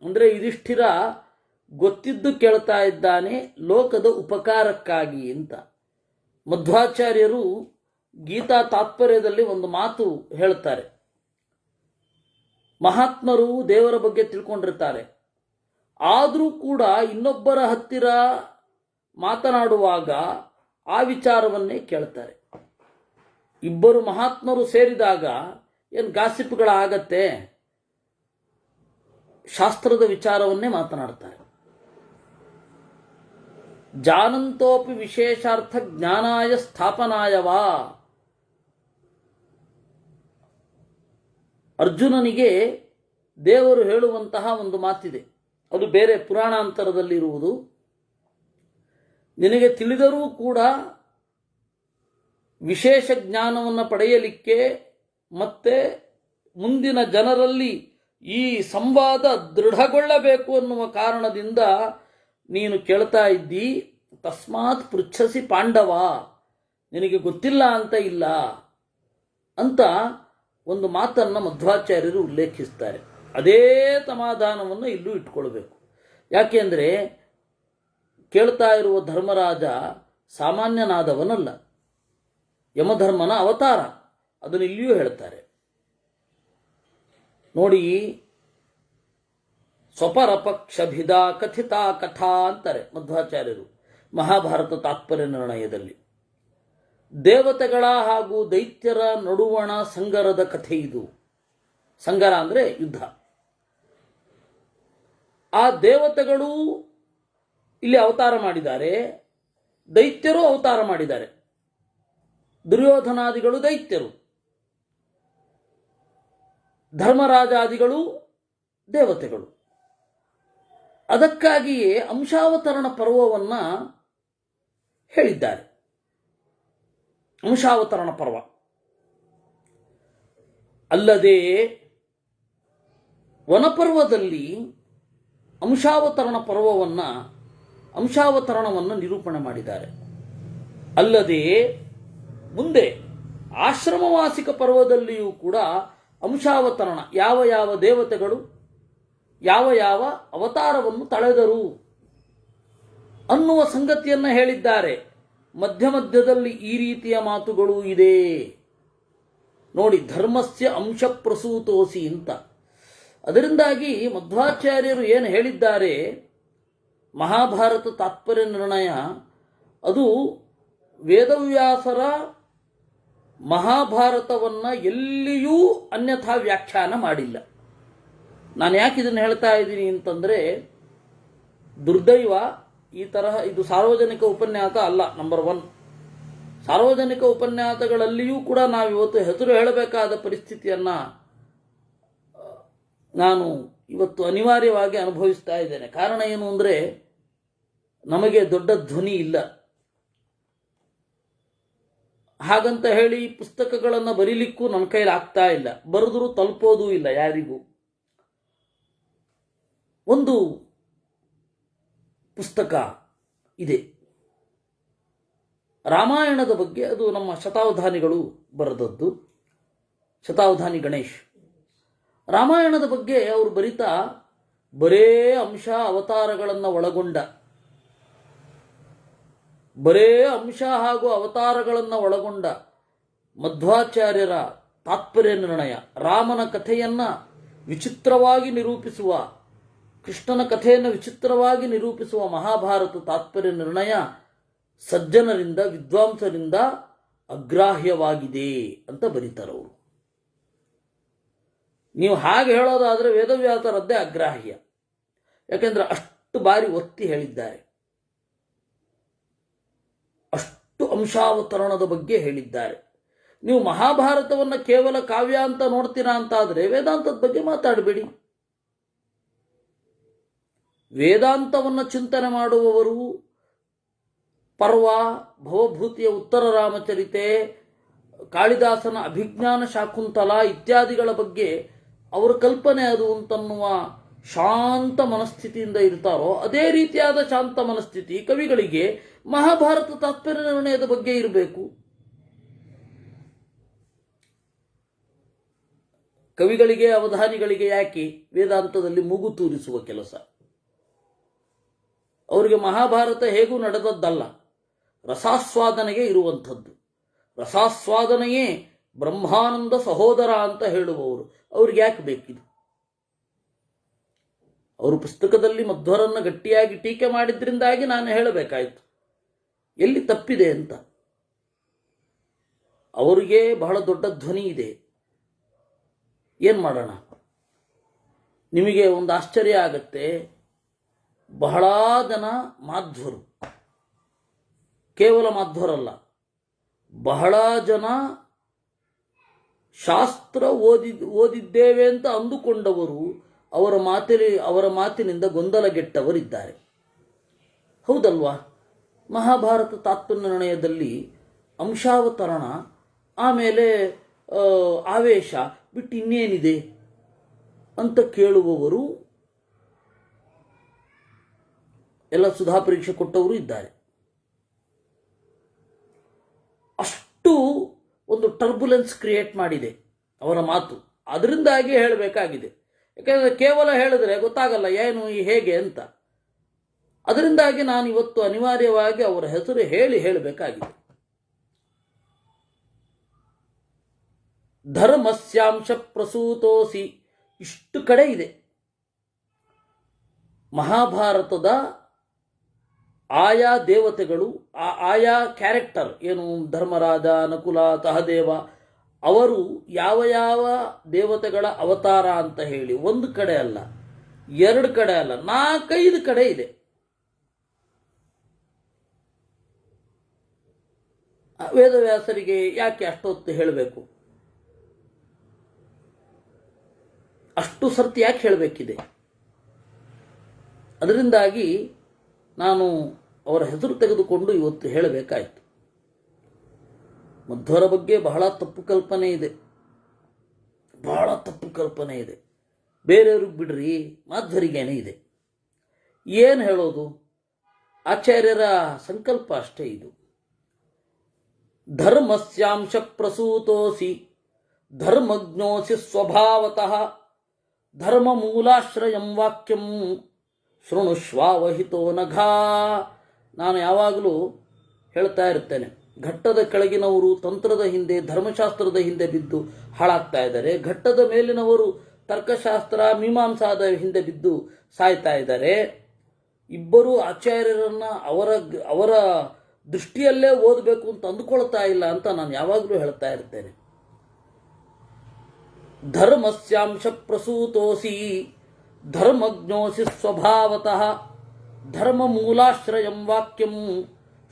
ಅಂದರೆ ಯುಧಿಷ್ಠಿರ ಗೊತ್ತಿದ್ದು ಕೇಳ್ತಾ ಇದ್ದಾನೆ, ಲೋಕದ ಉಪಕಾರಕ್ಕಾಗಿ ಅಂತ. ಮಧ್ವಾಚಾರ್ಯರು ಗೀತಾ ತಾತ್ಪರ್ಯದಲ್ಲಿ ಒಂದು ಮಾತು ಹೇಳ್ತಾರೆ. ಮಹಾತ್ಮರು ದೇವರ ಬಗ್ಗೆ ತಿಳ್ಕೊಂಡಿರ್ತಾರೆ, ಆದರೂ ಕೂಡ ಇನ್ನೊಬ್ಬರ ಹತ್ತಿರ ಮಾತನಾಡುವಾಗ ಆ ವಿಚಾರವನ್ನೇ ಕೇಳ್ತಾರೆ. ಇಬ್ಬರು ಮಹಾತ್ಮರು ಸೇರಿದಾಗ ಏನು ಗಾಸಿಪ್ಗಳಾಗತ್ತೆ, ಶಾಸ್ತ್ರದ ವಿಚಾರವನ್ನೇ ಮಾತನಾಡ್ತಾರೆ. ಜಾನಂತೋಪಿ ವಿಶೇಷಾರ್ಥ ಜ್ಞಾನಾಯ ಸ್ಥಾಪನಾಯವಾ. ಅರ್ಜುನನಿಗೆ ದೇವರು ಹೇಳುವಂತಹ ಒಂದು ಮಾತಿದೆ, ಅದು ಬೇರೆ ಪುರಾಣಾಂತರದಲ್ಲಿರುವುದು. ನಿನಗೆ ತಿಳಿದರೂ ಕೂಡ ವಿಶೇಷ ಜ್ಞಾನವನ್ನು ಪಡೆಯಲಿಕ್ಕೆ ಮತ್ತೆ ಮುಂದಿನ ಜನರಲ್ಲಿ ಈ ಸಂವಾದ ದೃಢಗೊಳ್ಳಬೇಕು ಅನ್ನುವ ಕಾರಣದಿಂದ ನೀನು ಕೇಳ್ತಾ ಇದ್ದಿ. ತಸ್ಮಾತ್ ಪೃಚ್ಛಸಿ ಪಾಂಡವ, ನಿನಗೆ ಗೊತ್ತಿಲ್ಲ ಅಂತ ಇಲ್ಲ ಅಂತ ಒಂದು ಮಾತನ್ನು ಮಧ್ವಾಚಾರ್ಯರು ಉಲ್ಲೇಖಿಸ್ತಾರೆ. ಅದೇ ಸಮಾಧಾನವನ್ನು ಇಲ್ಲೂ ಇಟ್ಕೊಳ್ಬೇಕು. ಯಾಕೆಂದರೆ ಕೇಳ್ತಾ ಇರುವ ಧರ್ಮರಾಜ ಸಾಮಾನ್ಯನಾದವನಲ್ಲ, ಯಮಧರ್ಮನ ಅವತಾರ. ಅದನ್ನು ಇಲ್ಲಿಯೂ ಹೇಳ್ತಾರೆ ನೋಡಿ. ಸ್ವಪರಪಕ್ಷಭಿದ ಕಥಿತ ಕಥಾ ಅಂತಾರೆ ಮಧ್ವಾಚಾರ್ಯರು ಮಹಾಭಾರತ ತಾತ್ಪರ್ಯ ನಿರ್ಣಯದಲ್ಲಿ. ದೇವತೆಗಳ ಹಾಗೂ ದೈತ್ಯರ ನಡುವಣ ಸಂಗರದ ಕಥೆ ಇದು. ಸಂಗರ ಅಂದರೆ ಯುದ್ಧ. ಆ ದೇವತೆಗಳು ಇಲ್ಲಿ ಅವತಾರ ಮಾಡಿದ್ದಾರೆ, ದೈತ್ಯರು ಅವತಾರ ಮಾಡಿದ್ದಾರೆ. ದುರ್ಯೋಧನಾದಿಗಳು ದೈತ್ಯರು, ಧರ್ಮರಾಜಾದಿಗಳು ದೇವತೆಗಳು. ಅದಕ್ಕಾಗಿಯೇ ಅಂಶಾವತರಣ ಪರ್ವವನ್ನು ಹೇಳಿದ್ದಾರೆ. ಅಂಶಾವತರಣ ಪರ್ವ ಅಲ್ಲದೆ ವನಪರ್ವದಲ್ಲಿ ಅಂಶಾವತರಣವನ್ನು ನಿರೂಪಣೆ ಮಾಡಿದ್ದಾರೆ. ಅಲ್ಲದೆ ಮುಂದೆ ಆಶ್ರಮವಾಸಿಕ ಪರ್ವದಲ್ಲಿಯೂ ಕೂಡ ಅಂಶಾವತರಣ, ಯಾವ ಯಾವ ದೇವತೆಗಳು ಯಾವ ಯಾವ ಅವತಾರವನ್ನು ತಳೆದರು ಅನ್ನುವ ಸಂಗತಿಯನ್ನು ಹೇಳಿದ್ದಾರೆ. ಮಧ್ಯ ಮಧ್ಯದಲ್ಲಿ ಈ ರೀತಿಯ ಮಾತುಗಳು ಇದೆ ನೋಡಿ. ಧರ್ಮಸ್ಯ ಅಂಶ ಪ್ರಸೂತೋಸಿ ಅಂತ. ಅದರಿಂದಾಗಿ ಮಧ್ವಾಚಾರ್ಯರು ಏನು ಹೇಳಿದ್ದಾರೆ, ಮಹಾಭಾರತ ತಾತ್ಪರ್ಯ ನಿರ್ಣಯ ಅದು ವೇದವ್ಯಾಸರ ಮಹಾಭಾರತವನ್ನು ಎಲ್ಲಿಯೂ ಅನ್ಯಥಾ ವ್ಯಾಖ್ಯಾನ ಮಾಡಿಲ್ಲ. ನಾನು ಯಾಕೆ ಇದನ್ನು ಹೇಳ್ತಾ ಇದ್ದೀನಿ ಅಂತಂದರೆ, ದುರ್ದೈವ ಈ ತರಹ ಇದು ಸಾರ್ವಜನಿಕ ಉಪನ್ಯಾಸ ಅಲ್ಲ. ನಂಬರ್ 1, ಸಾರ್ವಜನಿಕ ಉಪನ್ಯಾಸಗಳಲ್ಲಿಯೂ ಕೂಡ ನಾವಿವತ್ತು ಹೆಸರು ಹೇಳಬೇಕಾದ ಪರಿಸ್ಥಿತಿಯನ್ನು ನಾನು ಇವತ್ತು ಅನಿವಾರ್ಯವಾಗಿ ಅನುಭವಿಸ್ತಾ ಇದ್ದೇನೆ. ಕಾರಣ ಏನು ಅಂದರೆ, ನಮಗೆ ದೊಡ್ಡ ಧ್ವನಿ ಇಲ್ಲ. ಹಾಗಂತ ಹೇಳಿ ಪುಸ್ತಕಗಳನ್ನು ಬರೀಲಿಕ್ಕೂ ನನ್ನ ಕೈಲಿ ಆಗ್ತಾ ಇಲ್ಲ, ಬರೆದರೂ ತಲುಪೋದೂ ಇಲ್ಲ ಯಾರಿಗೂ. ಒಂದು ಪುಸ್ತಕ ಇದೆ ರಾಮಾಯಣದ ಬಗ್ಗೆ, ಅದು ನಮ್ಮ ಶತಾವಧಾನಿಗಳು ಬರೆದದ್ದು, ಶತಾವಧಾನಿ ಗಣೇಶ್. ರಾಮಾಯಣದ ಬಗ್ಗೆ ಅವರು ಬರಿತಾ ಬರೇ ಅಂಶ ಅವತಾರಗಳನ್ನು ಒಳಗೊಂಡ ಮಧ್ವಾಚಾರ್ಯರ ತಾತ್ಪರ್ಯ ನಿರ್ಣಯ, ರಾಮನ ಕಥೆಯನ್ನು ವಿಚಿತ್ರವಾಗಿ ನಿರೂಪಿಸುವ, ಕೃಷ್ಣನ ಕಥೆಯನ್ನು ವಿಚಿತ್ರವಾಗಿ ನಿರೂಪಿಸುವ ಮಹಾಭಾರತ ತಾತ್ಪರ್ಯ ನಿರ್ಣಯ ಸಜ್ಜನರಿಂದ, ವಿದ್ವಾಂಸರಿಂದ ಅಗ್ರಾಹ್ಯವಾಗಿದೆ ಅಂತ ಬರೀತಾರವರು. ನೀವು ಹಾಗೆ ಹೇಳೋದಾದರೆ ವೇದವ್ಯಾಸರದ್ದೇ ಅಗ್ರಾಹ್ಯ. ಯಾಕೆಂದರೆ ಅಷ್ಟು ಬಾರಿ ಒತ್ತಿ ಹೇಳಿದ್ದಾರೆ, ಅಷ್ಟು ಅಂಶಾವತರಣದ ಬಗ್ಗೆ ಹೇಳಿದ್ದಾರೆ. ನೀವು ಮಹಾಭಾರತವನ್ನು ಕೇವಲ ಕಾವ್ಯ ಅಂತ ನೋಡ್ತೀರಾ ಅಂತಾದರೆ ವೇದಾಂತದ ಬಗ್ಗೆ ಮಾತಾಡಬೇಡಿ. ವೇದಾಂತವನ್ನು ಚಿಂತನೆ ಮಾಡುವವರು ಪರ್ವ, ಭವಭೂತಿಯ ಉತ್ತರ ರಾಮಚರಿತೆ, ಕಾಳಿದಾಸನ ಅಭಿಜ್ಞಾನ ಶಾಕುಂತಲ ಇತ್ಯಾದಿಗಳ ಬಗ್ಗೆ ಅವರ ಕಲ್ಪನೆ ಅದು ಅಂತನ್ನುವ ಶಾಂತ ಮನಸ್ಥಿತಿಯಿಂದ ಇರ್ತಾರೋ ಅದೇ ರೀತಿಯಾದ ಶಾಂತ ಮನಸ್ಥಿತಿ ಕವಿಗಳಿಗೆ ಮಹಾಭಾರತ ತಾತ್ಪರ್ಯ ನಿರ್ಣಯದ ಬಗ್ಗೆ ಇರಬೇಕು. ಕವಿಗಳಿಗೆ, ಅವಧಾನಿಗಳಿಗೆ ಯಾಕೆ ವೇದಾಂತದಲ್ಲಿ ಮೂಗು ತೂರಿಸುವ ಕೆಲಸ? ಅವರಿಗೆ ಮಹಾಭಾರತ ಹೇಗೂ ನಡೆದದ್ದಲ್ಲ, ರಸಾಸ್ವಾದನೆಗೆ ಇರುವಂಥದ್ದು. ರಸಾಸ್ವಾದನೆಯೇ ಬ್ರಹ್ಮಾನಂದ ಸಹೋದರ ಅಂತ ಹೇಳುವವರು. ಅವ್ರಿಗೆ ಯಾಕೆ ಬೇಕಿದು? ಅವರು ಪುಸ್ತಕದಲ್ಲಿ ಮಧ್ವರನ್ನು ಗಟ್ಟಿಯಾಗಿ ಟೀಕೆ ಮಾಡಿದ್ರಿಂದಾಗಿ ನಾನು ಹೇಳಬೇಕಾಯಿತು ಎಲ್ಲಿ ತಪ್ಪಿದೆ ಅಂತ. ಅವರಿಗೆ ಬಹಳ ದೊಡ್ಡ ಧ್ವನಿ ಇದೆ. ಏನು ಮಾಡೋಣ? ನಿಮಗೆ ಒಂದು ಆಶ್ಚರ್ಯ ಆಗತ್ತೆ, ಬಹಳ ಜನ ಮಾಧ್ವರು, ಕೇವಲ ಮಾಧ್ವರಲ್ಲ, ಬಹಳ ಜನ ಶಾಸ್ತ್ರ ಓದಿದ್ದೇವೆ ಅಂತ ಅಂದುಕೊಂಡವರು ಅವರ ಮಾತಿನಿಂದ ಗೊಂದಲಗೆಟ್ಟವರಿದ್ದಾರೆ. ಹೌದಲ್ವಾ? ಮಹಾಭಾರತ ತಾತ್ಪರ್ಯ ನಿರ್ಣಯದಲ್ಲಿ ಅಂಶಾವತರಣ, ಆಮೇಲೆ ಆವೇಶ ಬಿಟ್ಟು ಇನ್ನೇನಿದೆ ಅಂತ ಕೇಳುವವರು ಎಲ್ಲ ಸುಧಾ ಪರೀಕ್ಷೆ ಕೊಟ್ಟವರು ಇದ್ದಾರೆ. ಅಷ್ಟು ಒಂದು ಟರ್ಬುಲೆನ್ಸ್ ಕ್ರಿಯೇಟ್ ಮಾಡಿದೆ ಅವರ ಮಾತು. ಅದರಿಂದಾಗಿ ಹೇಳಬೇಕಾಗಿದೆ. ಯಾಕೆಂದರೆ ಕೇವಲ ಹೇಳಿದ್ರೆ ಗೊತ್ತಾಗಲ್ಲ ಏನು ಹೇಗೆ ಅಂತ. ಅದರಿಂದಾಗಿ ನಾನು ಇವತ್ತು ಅನಿವಾರ್ಯವಾಗಿ ಅವರ ಹೆಸರು ಹೇಳಬೇಕಾಗಿದೆ. ಧರ್ಮಸ್ಯಾಂಶ ಪ್ರಸೂತೋಸಿ, ಇಷ್ಟು ಕಡೆ ಇದೆ. ಮಹಾಭಾರತದ ಆಯಾ ದೇವತೆಗಳು, ಆಯಾ ಕ್ಯಾರೆಕ್ಟರ್ ಏನು, ಧರ್ಮರಾಜ, ನಕುಲ, ಸಹದೇವ, ಅವರು ಯಾವ ಯಾವ ದೇವತೆಗಳ ಅವತಾರ ಅಂತ ಹೇಳಿ ಒಂದು ಕಡೆ ಅಲ್ಲ, ಎರಡು ಕಡೆ ಅಲ್ಲ, 4-5 ಕಡೆ ಇದೆ. ವೇದವ್ಯಾಸರಿಗೆ ಯಾಕೆ ಅಷ್ಟೊತ್ತು ಹೇಳಬೇಕು? ಅಷ್ಟು ಸರ್ತಿ ಯಾಕೆ ಹೇಳಬೇಕಿದೆ? ಅದರಿಂದಾಗಿ ನಾನು ಅವರ ಹೆಸರು ತೆಗೆದುಕೊಂಡು ಇವತ್ತು ಹೇಳಬೇಕಾಯಿತು. ಮಧ್ವರ ಬಗ್ಗೆ ಬಹಳ ತಪ್ಪು ಕಲ್ಪನೆ ಇದೆ, ಬಹಳ ತಪ್ಪು ಕಲ್ಪನೆ ಇದೆ. ಬೇರೆಯವ್ರಿಗೆ ಬಿಡ್ರಿ, ಮಾಧ್ವರಿಗೇನೆ ಇದೆ. ಏನು ಹೇಳೋದು? ಆಚಾರ್ಯರ ಸಂಕಲ್ಪ ಅಷ್ಟೇ ಇದು. ಧರ್ಮಸ್ಯಾಂಶ ಪ್ರಸೂತೋಸಿ ಧರ್ಮಜ್ಞೋಸಿ ಸ್ವಭಾವತಃ ಧರ್ಮ ಮೂಲಾಶ್ರಯಂ ವಾಕ್ಯಂ ಶೃಣುಷ್ವಾವಹಿತೋ ನಘಾ. ನಾನು ಯಾವಾಗಲೂ ಹೇಳ್ತಾ ಇರ್ತೇನೆ, ಘಟ್ಟದ ಕೆಳಗಿನವರು ತಂತ್ರದ ಹಿಂದೆ, ಧರ್ಮಶಾಸ್ತ್ರದ ಹಿಂದೆ ಬಿದ್ದು ಹಾಳಾಗ್ತಾ ಇದ್ದಾರೆ. ಘಟ್ಟದ ಮೇಲಿನವರು ತರ್ಕಶಾಸ್ತ್ರ, ಮೀಮಾಂಸಾದ ಹಿಂದೆ ಬಿದ್ದು ಸಾಯ್ತಾ ಇದ್ದಾರೆ. ಇಬ್ಬರು ಆಚಾರ್ಯರನ್ನ ಅವರ ದೃಷ್ಟಿಯಲ್ಲೇ ಓದಬೇಕು ಅಂತ ಅಂದುಕೊಳ್ತಾ ಇಲ್ಲ ಅಂತ ನಾನು ಯಾವಾಗಲೂ ಹೇಳ್ತಾ ಇರ್ತೇನೆ. ಧರ್ಮಸ್ಯಾಂಶ ಪ್ರಸೂತೋಸಿ ಧರ್ಮಜ್ಞೋಸಿ ಸ್ವಭಾವತಃ ಧರ್ಮ ಮೂಲಾಶ್ರಯಂ ವಾಕ್ಯಂ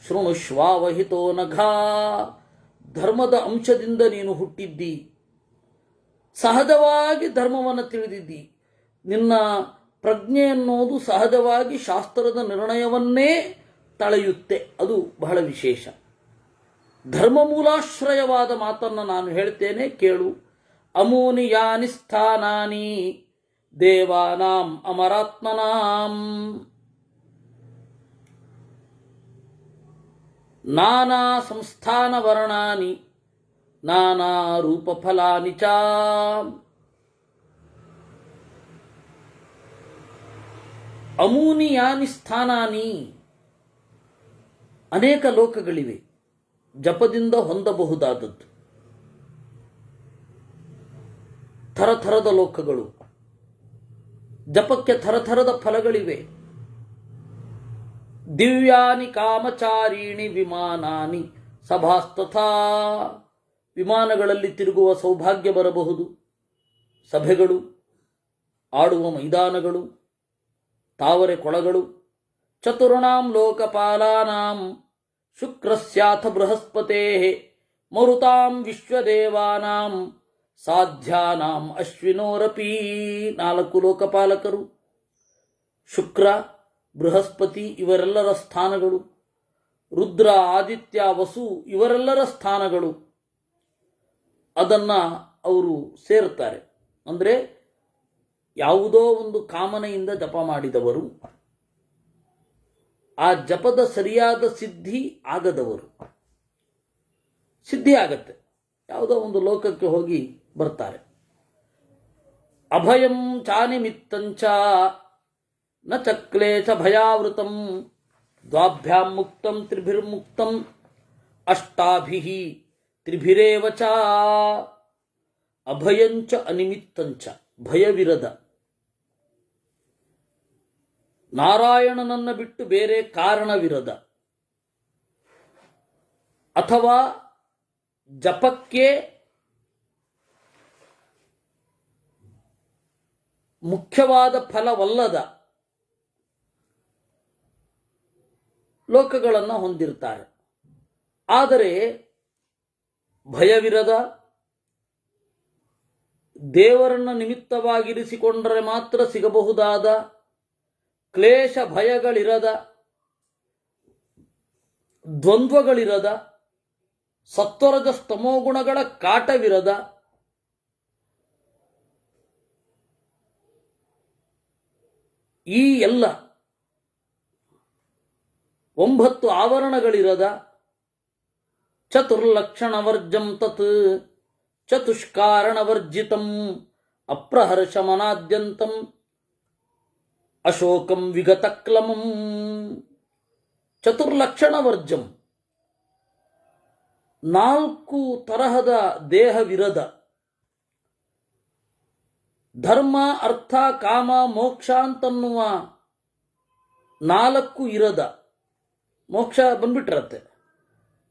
ಶೃಣುಷ್ವಾವಹಿತೋ ನಘಾ. ಧರ್ಮದ ಅಂಶದಿಂದ ನೀನು ಹುಟ್ಟಿದ್ದಿ, ಸಹಜವಾಗಿ ಧರ್ಮವನ್ನು ತಿಳಿದಿದ್ದಿ. ನಿನ್ನ ಪ್ರಜ್ಞೆ ಅನ್ನೋದು ಸಹಜವಾಗಿ ಶಾಸ್ತ್ರದ ನಿರ್ಣಯವನ್ನೇ ತಳೆಯುತ್ತೆ. ಅದು ಬಹಳ ವಿಶೇಷ. ಧರ್ಮ ಮೂಲಾಶ್ರಯವಾದ ಮಾತನ್ನು ನಾನು ಹೇಳ್ತೇನೆ, ಕೇಳು. ಅಮೂನಿ ಯಾನಿ ಸ್ಥಾನಾನಿ ದೇವಾನಾಂ ಅಮರಾತ್ಮನಾಂ ನಾನಾ ಸಂಸ್ಥಾನ ವರ್ಣಾನಿ ನಾನಾ ರೂಪ ಫಲಾನಿ ಚ. ಅಮೂನಿ ಯಾನಿ ಸ್ಥಾನಾನಿ, ಅನೇಕ ಲೋಕಗಳಿವೆ ಜಪದಿಂದ ಹೊಂದಬಹುದಾದದ್ದು. ಥರಥರದ ಲೋಕಗಳು, ಜಪಕ್ಕೆ ಥರಥರದ ಫಲಗಳಿವೆ. ದಿವ್ಯಾನಿ ಕಾಮಚಾರಿಣಿ ವಿಮಾನಾನಿ ಸಭಾಸ್ತಥಾ, ವಿಮಾನಗಳಲ್ಲಿ ತಿರುಗುವ ಸೌಭಾಗ್ಯ ಬರಬಹುದು. ಸಭೆಗಳು, ಆಡುವ ಮೈದಾನಗಳು, ತಾವರೆ ಕೊಳಗಳು. ಚತುರ್ಣಾಂ ಲೋಕಪಾಲಾನಾಂ ಶುಕ್ರಸ್ಯಾಥ ಬೃಹಸ್ಪತೇಃ ಮರುತಾಂ ವಿಶ್ವದೇವಾನಾಂ ಸಾಧ್ಯಾನಾಂ ಅಶ್ವಿನೋರಪಿ. 4 ಲೋಕಪಾಲಕರು, ಶುಕ್ರ, ಬೃಹಸ್ಪತಿ ಇವರೆಲ್ಲರ ಸ್ಥಾನಗಳು. ರುದ್ರ, ಆದಿತ್ಯ, ವಸು ಇವರೆಲ್ಲರ ಸ್ಥಾನಗಳು ಅದನ್ನು ಅವರು ಸೇರ್ತಾರೆ. ಅಂದರೆ ಯಾವುದೋ ಒಂದು ಕಾಮನೆಯಿಂದ ಜಪ ಮಾಡಿದವರು, ಆ ಜಪದ ಸರಿಯಾದ ಸಿದ್ಧಿ ಆಗದವರು. ಸಿದ್ಧಿ ಆಗತ್ತೆ, ಯಾವುದೋ ಒಂದು ಲೋಕಕ್ಕೆ ಹೋಗಿ ಬರ್ತಾರೆ. ಅಭಯಂ ಚಾನಿಮಿತ್ತಂಚ ನ ಚಕ್ಲೇಶ ಭಯಾವೃತಂ ದ್ವಾಭ್ಯಾಂ ಮುಕ್ತಂ ತ್ರಿಭಿರ್ಮುಕ್ತಂ ಅಷ್ಟಾಭಿಃ ತ್ರಿಭಿರೇವ ಚ. ಅಭಯಂಚ ಅನಿಮಿತ್ತಂಚ, ಭಯವಿರದ, ನಾರಾಯಣನನ್ನ ಬಿಟ್ಟು ಬೇರೆ ಕಾರಣವಿರದ, ಅಥವಾ ಜಪಕ್ಕೆ ಮುಖ್ಯವಾದ ಫಲವಲ್ಲದ ಲೋಕಗಳನ್ನು ಹೊಂದಿರ್ತಾರೆ. ಆದರೆ ಭಯವಿರದ, ದೇವರನ್ನು ನಿಮಿತ್ತವಾಗಿರಿಸಿಕೊಂಡರೆ ಮಾತ್ರ ಸಿಗಬಹುದಾದ, ಕ್ಲೇಶ ಭಯಗಳಿರದ, ದ್ವಂದ್ವಗಳಿರದ, ಸತ್ವರಜ ಸ್ತಮೋಗುಣಗಳ ಕಾಟವಿರದ, ಈ ಎಲ್ಲ 9 ಆವರಣಗಳಿರದ, ಚತುರ್ಲಕ್ಷಣವರ್ಜಂ ತತ್ ಚತುಷ್ಕಾರಣವರ್ಜಿತಂ ಅಪ್ರಹರ್ಷಮನಾದ್ಯಂತಂ ಅಶೋಕಂ ವಿಗತಕ್ಲಮಂ. ಚತುರ್ಲಕ್ಷಣವರ್ಜಂ, 4 ತರಹದ ದೇಹವಿರದ, ಧರ್ಮ, ಅರ್ಥ, ಕಾಮ, ಮೋಕ್ಷ ಅಂತನ್ನುವ 4 ಇರದ, ಮೋಕ್ಷ ಬಂದ್ಬಿಟ್ಟಿರತ್ತೆ.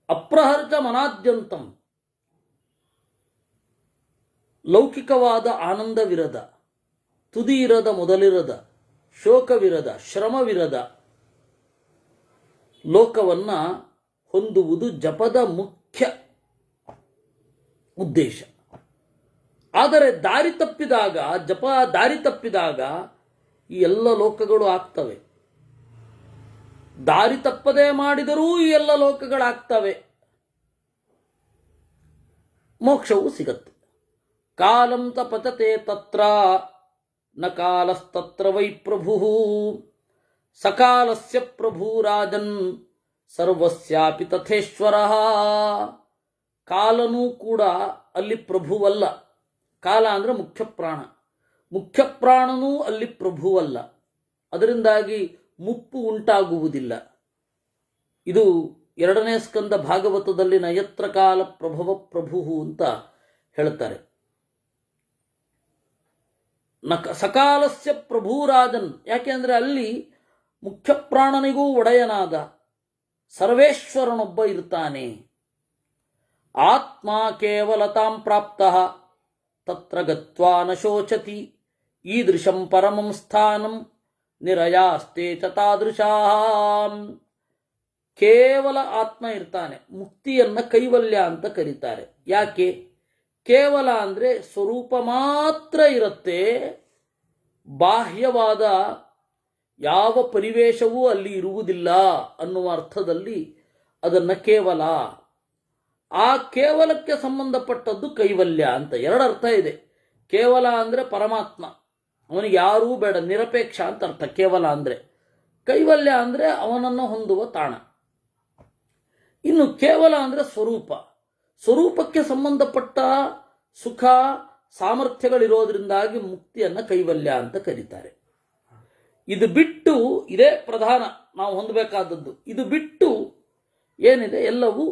ಅಪ್ರಹರ್ಷ ಮನಾದ್ಯಂತಂ, ಲೌಕಿಕವಾದ ಆನಂದವಿರದ, ತುದಿ ಇರದ, ಮೊದಲಿರದ, ಶೋಕವಿರದ, ಶ್ರಮವಿರದ ಲೋಕವನ್ನ ಹೊಂದುವುದು ಜಪದ ಮುಖ್ಯ ಉದ್ದೇಶ. ಆದರೆ ದಾರಿ ತಪ್ಪಿದಾಗ, ಜಪ ದಾರಿ ತಪ್ಪಿದಾಗ ಈ ಎಲ್ಲ ಲೋಕಗಳು ಆಗ್ತವೆ. ದಾರಿ ತಪ್ಪದೇ ಮಾಡಿದರೂ ಈ ಎಲ್ಲ ಲೋಕಗಳಾಗ್ತವೆ, ಮೋಕ್ಷವೂ ಸಿಗತ್ತೆ. ಕಾಲಂ ತಪತತೆ ತತ್ರ ನ ಕಾಲಸ್ತತ್ರ ವೈ ಪ್ರಭು ಸಕಾಲಸ್ಯ ಪ್ರಭು ರಾಜನ್ ಸರ್ವಸ್ಯಾಪಿ ತಥೇಶ್ವರಃ. ಕಾಲನೂ ಕೂಡ ಅಲ್ಲಿ ಪ್ರಭುವಲ್ಲ. ಕಾಲ ಅಂದರೆ ಮುಖ್ಯ ಪ್ರಾಣ, ಮುಖ್ಯ ಪ್ರಾಣನೂ ಅಲ್ಲಿ ಪ್ರಭುವಲ್ಲ. ಅದರಿಂದಾಗಿ ಮುಪ್ಪು ಉಂಟಾಗುವುದಿಲ್ಲ. ಇದು 2ನೇ ಸ್ಕಂದ ಭಾಗವತದಲ್ಲಿ ನಯತ್ರ ಕಾಲ ಪ್ರಭವ ಪ್ರಭು ಅಂತ ಹೇಳ್ತಾರೆ. ಸಕಾಲಸ್ಯ ಪ್ರಭುರಾಜನ್, ಯಾಕೆಂದ್ರೆ ಅಲ್ಲಿ ಮುಖ್ಯ ಪ್ರಾಣನಿಗೂ ಒಡೆಯನಾದ ಸರ್ವೇಶ್ವರನೊಬ್ಬ ಇರ್ತಾನೆ. ಆತ್ಮ ಕೇವಲತಾಂ ಪ್ರಾಪ್ತಃ ತತ್ರ ಗತ್ವಾ ನ ಶೋಚತಿ ಈದೃಶಂ ಪರಮಂ ಸ್ಥಾನಂ ನಿರಯಾಸ್ತೆ ಚ ತಾದೃಶಾಂ. ಕೇವಲ ಆತ್ಮ ಇರ್ತಾನೆ. ಮುಕ್ತಿಯನ್ನ ಕೈವಲ್ಯ ಅಂತ ಕರೀತಾರೆ. ಯಾಕೆ? ಕೇವಲ ಅಂದರೆ ಸ್ವರೂಪ ಮಾತ್ರ ಇರುತ್ತೆ, ಬಾಹ್ಯವಾದ ಯಾವ ಪರಿವೇಶವೂ ಅಲ್ಲಿ ಇರುವುದಿಲ್ಲ ಅನ್ನುವ ಅರ್ಥದಲ್ಲಿ ಅದನ್ನು ಕೇವಲ. ಆ ಕೇವಲಕ್ಕೆ ಸಂಬಂಧಪಟ್ಟದ್ದು ಕೈವಲ್ಯ ಅಂತ 2 ಅರ್ಥ ಇದೆ. ಕೇವಲ ಅಂದರೆ ಪರಮಾತ್ಮ, ಅವನಿಗೆ ಯಾರೂ ಬೇಡ, ನಿರಪೇಕ್ಷ ಅಂತ ಅರ್ಥ ಕೇವಲ ಅಂದರೆ. ಕೈವಲ್ಯ ಅಂದರೆ ಅವನನ್ನು ಹೊಂದುವ ತಾಣ. ಇನ್ನು ಕೇವಲ ಅಂದರೆ ಸ್ವರೂಪ. ಸ್ವರೂಪಕ್ಕೆ ಸಂಬಂಧಪಟ್ಟ ಸುಖ ಸಾಮರ್ಥ್ಯಗಳಿರೋದ್ರಿಂದಾಗಿ ಮುಕ್ತಿಯನ್ನು ಕೈವಲ್ಯ ಅಂತ ಕರೀತಾರೆ. ಇದು ಬಿಟ್ಟು, ಇದೇ ಪ್ರಧಾನ ನಾವು ಹೊಂದಬೇಕಾದದ್ದು. ಇದು ಬಿಟ್ಟು ಏನಿದೆ ಎಲ್ಲವೂ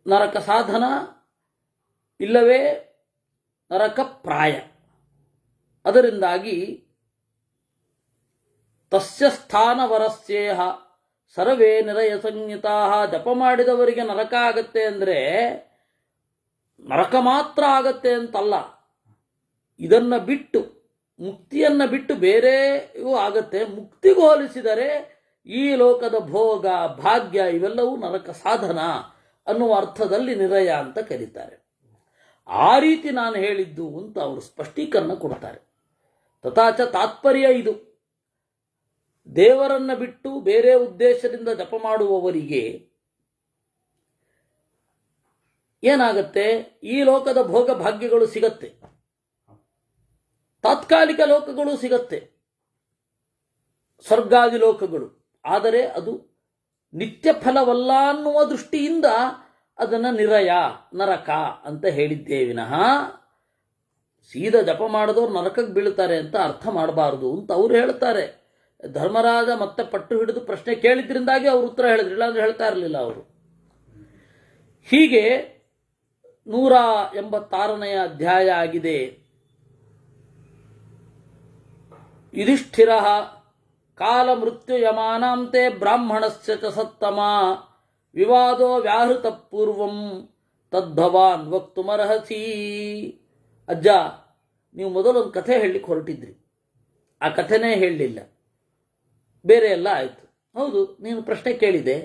ನರಕ ಸಾಧನ, ಇಲ್ಲವೇ ನರಕ ಪ್ರಾಯ. ಅದರಿಂದಾಗಿ ತಸ್ಯ ಸ್ಥಾನವರಸ್ಯೇಹ ಸರ್ವೇ ನಿರಯ ಸಂಹಿತಾ. ಜಪ ಮಾಡಿದವರಿಗೆ ನರಕ ಆಗತ್ತೆ ಅಂದರೆ ನರಕ ಮಾತ್ರ ಆಗತ್ತೆ ಅಂತಲ್ಲ, ಇದನ್ನು ಬಿಟ್ಟು, ಮುಕ್ತಿಯನ್ನು ಬಿಟ್ಟು ಬೇರೆಯೂ ಆಗತ್ತೆ. ಮುಕ್ತಿಗೂ ಹೋಲಿಸಿದರೆ ಈ ಲೋಕದ ಭೋಗ ಭಾಗ್ಯ ಇವೆಲ್ಲವೂ ನರಕ ಸಾಧನ ಅನ್ನುವ ಅರ್ಥದಲ್ಲಿ ನಿರಯ ಅಂತ ಕರೀತಾರೆ. ಆ ರೀತಿ ನಾನು ಹೇಳಿದ್ದು ಅಂತ ಅವರು ಸ್ಪಷ್ಟೀಕರಣ ಕೊಡ್ತಾರೆ. ತಥಾಚ ತಾತ್ಪರ್ಯ ಇದು. ದೇವರನ್ನ ಬಿಟ್ಟು ಬೇರೆ ಉದ್ದೇಶದಿಂದ ಜಪ ಮಾಡುವವರಿಗೆ ಏನಾಗತ್ತೆ? ಈ ಲೋಕದ ಭೋಗ ಭಾಗ್ಯಗಳು ಸಿಗತ್ತೆ, ತಾತ್ಕಾಲಿಕ ಲೋಕಗಳು ಸಿಗತ್ತೆ, ಸ್ವರ್ಗಾದಿ ಲೋಕಗಳು. ಆದರೆ ಅದು ನಿತ್ಯ ಫಲವಲ್ಲ ಅನ್ನುವ ದೃಷ್ಟಿಯಿಂದ ಅದನ್ನು ನಿರಯ, ನರಕ ಅಂತ ಹೇಳಿದ್ದೇ ವಿನಃ ಸೀದಾ ಜಪ ಮಾಡಿದವ್ರು ನರಕಕ್ಕೆ ಬೀಳ್ತಾರೆ ಅಂತ ಅರ್ಥ ಮಾಡಬಾರದು ಅಂತ ಅವರು ಹೇಳ್ತಾರೆ. ಧರ್ಮರಾಜ ಮತ್ತೆ ಪಟ್ಟು ಹಿಡಿದು ಪ್ರಶ್ನೆ ಕೇಳಿದ್ರಿಂದಾಗಿ ಅವರು ಉತ್ತರ ಹೇಳಿದ್ರು, ಇಲ್ಲಾಂದ್ರೆ ಹೇಳ್ತಾ ಇರಲಿಲ್ಲ ಅವರು. ಹೀಗೆ 186ನೇ ಅಧ್ಯಾಯ ಆಗಿದೆ. ಯುಧಿಷ್ಠಿರ ಕಾಲ ಮೃತ್ಯು ಯಮಾನಾಂತೆ ಬ್ರಾಹ್ಮಣಸ್ಯ ಚ ಸತ್ತಮ ವಿವಾದೋ ವ್ಯಾಹೃತ ಪೂರ್ವಂ ತದ್ಭವಾನ್ ವಕ್ತುಮರ್ಹಸಿ. ಅಜ್ಜ, ನೀವು ಮೊದಲೊಂದು ಕಥೆ ಹೇಳಲಿಕ್ಕೆ ಹೊರಟಿದ್ರಿ, ಆ ಕಥೆನೇ ಹೇಳಲಿಲ್ಲ, ಬೇರೆ ಎಲ್ಲ ಆಯಿತು. ಹೌದು, ನೀನು ಪ್ರಶ್ನೆ ಕೇಳಿದೆ,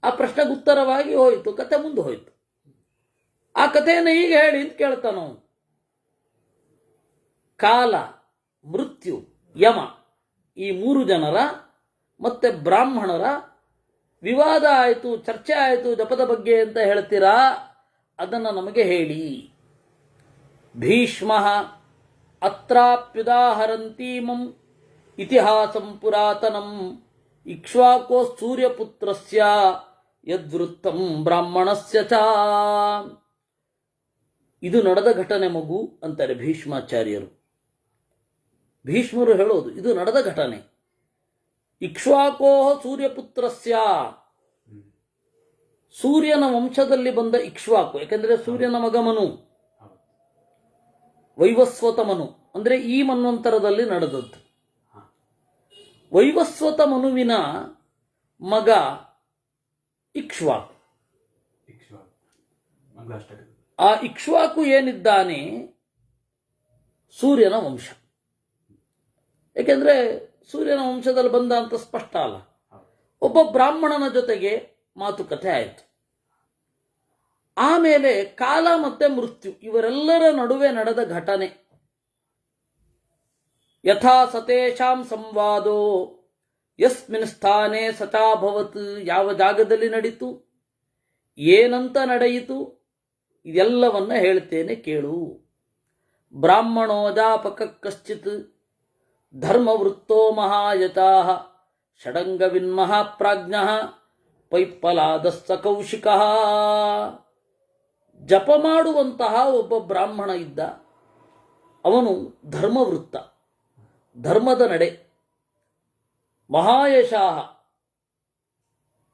ಆ ಪ್ರಶ್ನೆಗೆ ಉತ್ತರವಾಗಿ ಹೋಯಿತು, ಕಥೆ ಮುಂದೆ ಹೋಯಿತು. ಆ ಕಥೆಯನ್ನು ಈಗ ಹೇಳಿ ಅಂತ ಕೇಳ್ತಾನೋ. ಕಾಲ, ಮೃತ್ಯು, ಯಮ, ಈ 3 ಜನರ ಮತ್ತೆ ಬ್ರಾಹ್ಮಣರ ವಿವಾದ ಆಯಿತು, ಚರ್ಚೆ ಆಯಿತು ಜಪದ ಬಗ್ಗೆ ಅಂತ ಹೇಳ್ತೀರಾ, ಅದನ್ನು ನಮಗೆ ಹೇಳಿ. ಭೀಷ್ಮ ಅತ್ರಾಪ್ಯುದಾಹರಂತೀಮಂ ಇತಿಹಾಸಂ ಪುರಾತನಂ ಇಕ್ಷ್ವಾಕೋ ಸೂರ್ಯಪುತ್ರಸ್ಯ ಯದ್ವೃತ್ತಂ ಬ್ರಾಹ್ಮಣಸ್ಯ ಚ. ಇದು ನಡೆದ ಘಟನೆ ಮಗು ಅಂತಾರೆ ಭೀಷ್ಮಾಚಾರ್ಯರು. ಭೀಷ್ಮರು ಹೇಳೋದು ಇದು ನಡೆದ ಘಟನೆ. ಇಕ್ಷ್ವಾಕೋ ಸೂರ್ಯಪುತ್ರಸ್ಯ, ಸೂರ್ಯನ ವಂಶದಲ್ಲಿ ಬಂದ ಇಕ್ಷ್ವಾಕು, ಯಾಕೆಂದರೆ ಸೂರ್ಯನ ಮಗ ಮನು, ವೈವಸ್ವತ ಮನು ಅಂದರೆ ಈ ಮನ್ವಂತರದಲ್ಲಿ ನಡೆದದ್ದು. ವೈವಸ್ವತ ಮನುವಿನ ಮಗ ಇಕ್ಷ್ವಾಕು. ಆ ಇಕ್ಷ್ವಾಕು ಏನಿದ್ದಾನೆ ಸೂರ್ಯನ ವಂಶ, ಏಕೆಂದರೆ ಸೂರ್ಯನ ವಂಶದಲ್ಲಿ ಬಂದ ಅಂತ ಸ್ಪಷ್ಟ ಅಲ್ಲ. ಒಬ್ಬ ಬ್ರಾಹ್ಮಣನ ಜೊತೆಗೆ ಮಾತುಕತೆ ಆಯಿತು. ಆಮೇಲೆ ಕಾಲ ಮತ್ತೆ ಮೃತ್ಯು ಇವರೆಲ್ಲರ ನಡುವೆ ನಡೆದ ಘಟನೆ. ಯಥಾ ಸತೇಷಾಂ ಸಂವಾದೋ ಯಸ್ಮಿನ್ ಸ್ಥಾನೇ ಸಚಾಭವತ್, ಯಾವ ಜಾಗದಲ್ಲಿ ನಡೀತು, ಏನಂತ ನಡೆಯಿತು, ಇದೆಲ್ಲವನ್ನ ಹೇಳ್ತೇನೆ ಕೇಳು. ಬ್ರಾಹ್ಮಣೋಜಾಪಕ ಕಶ್ಚಿತ್ ಧರ್ಮವೃತ್ತೋ ಮಹಾಯತಾಃ ಷಡಂಗವಿನ್ಮಹಾಪ್ರಾಜ್ಞಃ ಪೈಪ್ಪಲಾದಸ್ಸ ಕೌಶಿಕಃ. ಜಪ ಮಾಡುವಂತಹ ಒಬ್ಬ ಬ್ರಾಹ್ಮಣ ಇದ್ದ. ಅವನು ಧರ್ಮವೃತ್ತ, ಧರ್ಮದ ನಡೆ, ಮಹಾಯಶಾಹ,